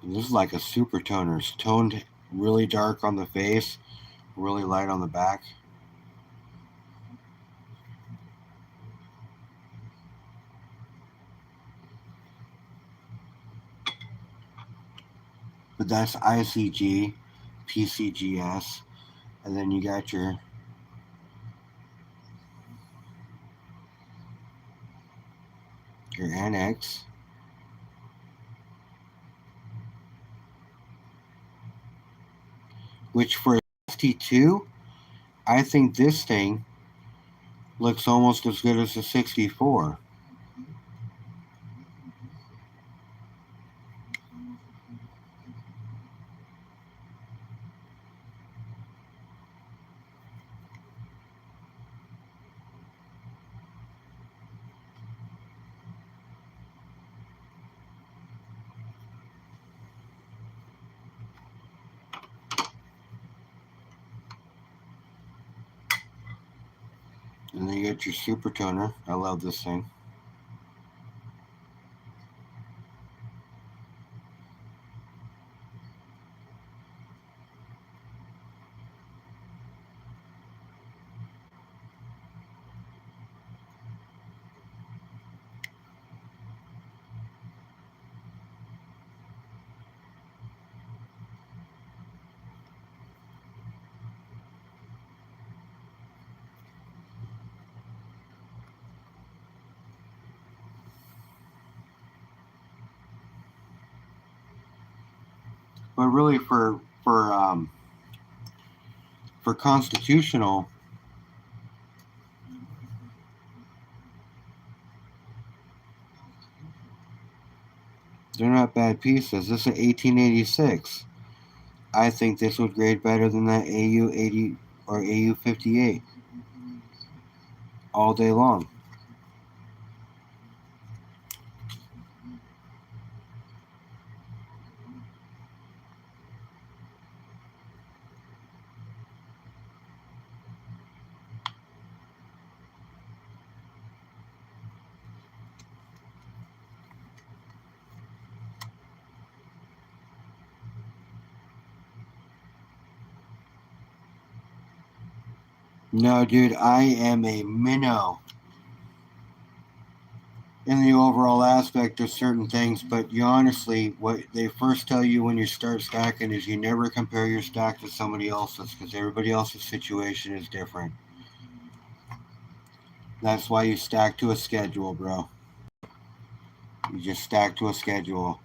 This is like a super toner. It's toned really dark on the face, really light on the back. But that's ICG, PCGS, and then you got your NX. Which for a 62, I think this thing looks almost as good as a 64. And then you get your super toner. I love this thing. But really, for constitutional, they're not bad pieces. This is 1886. I think this would grade better than that AU 80 or AU58 all day long. No, dude, I am a minnow in the overall aspect of certain things, but you honestly, what they first tell you when you start stacking is you never compare your stack to somebody else's because everybody else's situation is different. That's why you stack to a schedule, bro. You just stack to a schedule.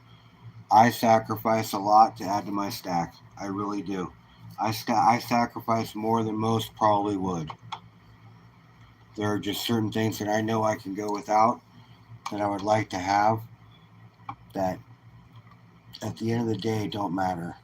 I sacrifice a lot to add to my stack. I really do. I sacrifice more than most probably would. There are just certain things that I know I can go without that I would like to have that at the end of the day don't matter.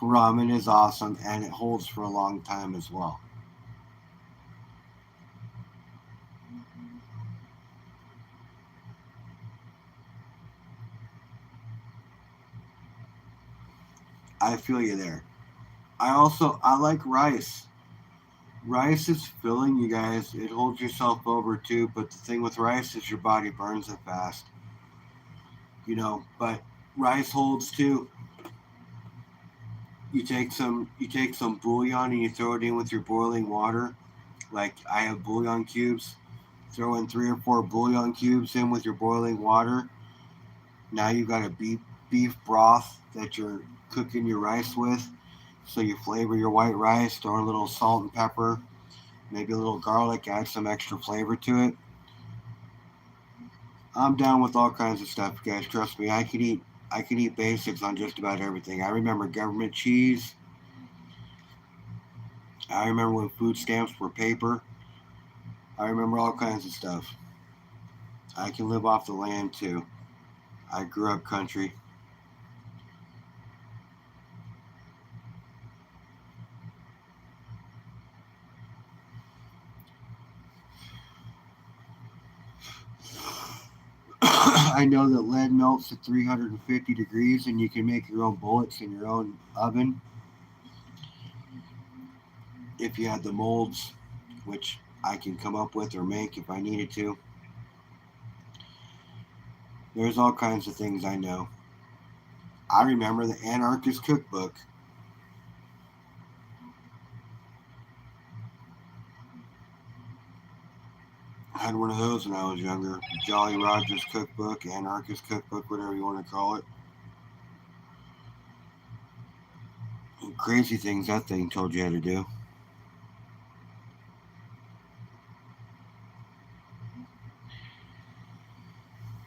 Ramen is awesome and it holds for a long time as well. I feel you there. I like rice. Rice is filling, you guys. It holds yourself over too, but the thing with rice is your body burns it fast. But rice holds too. You take some bouillon and you throw it in with your boiling water. Like I have bouillon cubes. Throw in 3 or 4 bouillon cubes in with your boiling water. Now you've got a beef broth that you're cooking your rice with. So you flavor your white rice, throw in a little salt and pepper, maybe a little garlic, add some extra flavor to it. I'm down with all kinds of stuff, guys. Trust me, I can eat basics on just about everything. I remember government cheese. I remember when food stamps were paper. I remember all kinds of stuff. I can live off the land too. I grew up country. I know that lead melts at 350 degrees and you can make your own bullets in your own oven if you had the molds, which I can come up with or make if I needed to. There's all kinds of things I know. I remember the Anarchist Cookbook. I had one of those when I was younger. Jolly Rogers Cookbook, Anarchist Cookbook, whatever you want to call it. And crazy things that thing told you how to do.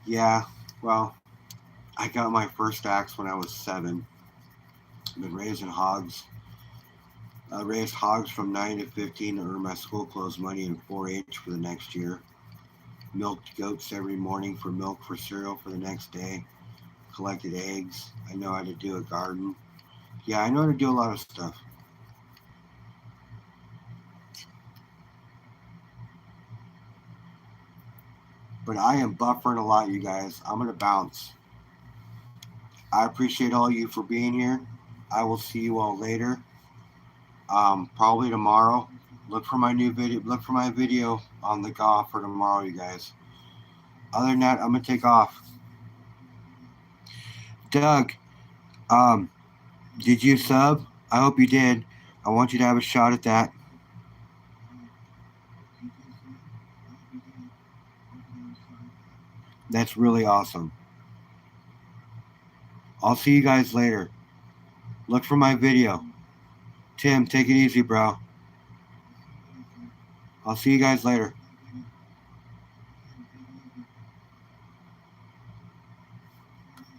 Yeah, well, I got my first axe when I was 7. I've been raising hogs. I raised hogs from 9 to 15 to earn my school clothes money in 4-H for the next year. Milked goats every morning for milk for cereal for the next day. Collected eggs. I know how to do a garden. Yeah, I know how to do a lot of stuff. But I am buffering a lot, you guys. I'm going to bounce. I appreciate all you for being here. I will see you all later. Probably tomorrow. Look for my new video. Look for my video on the golf for tomorrow, you guys. Other than that, I'm going to take off. Doug, did you sub? I hope you did. I want you to have a shot at that. That's really awesome. I'll see you guys later. Look for my video. Tim, take it easy, bro. I'll see you guys later.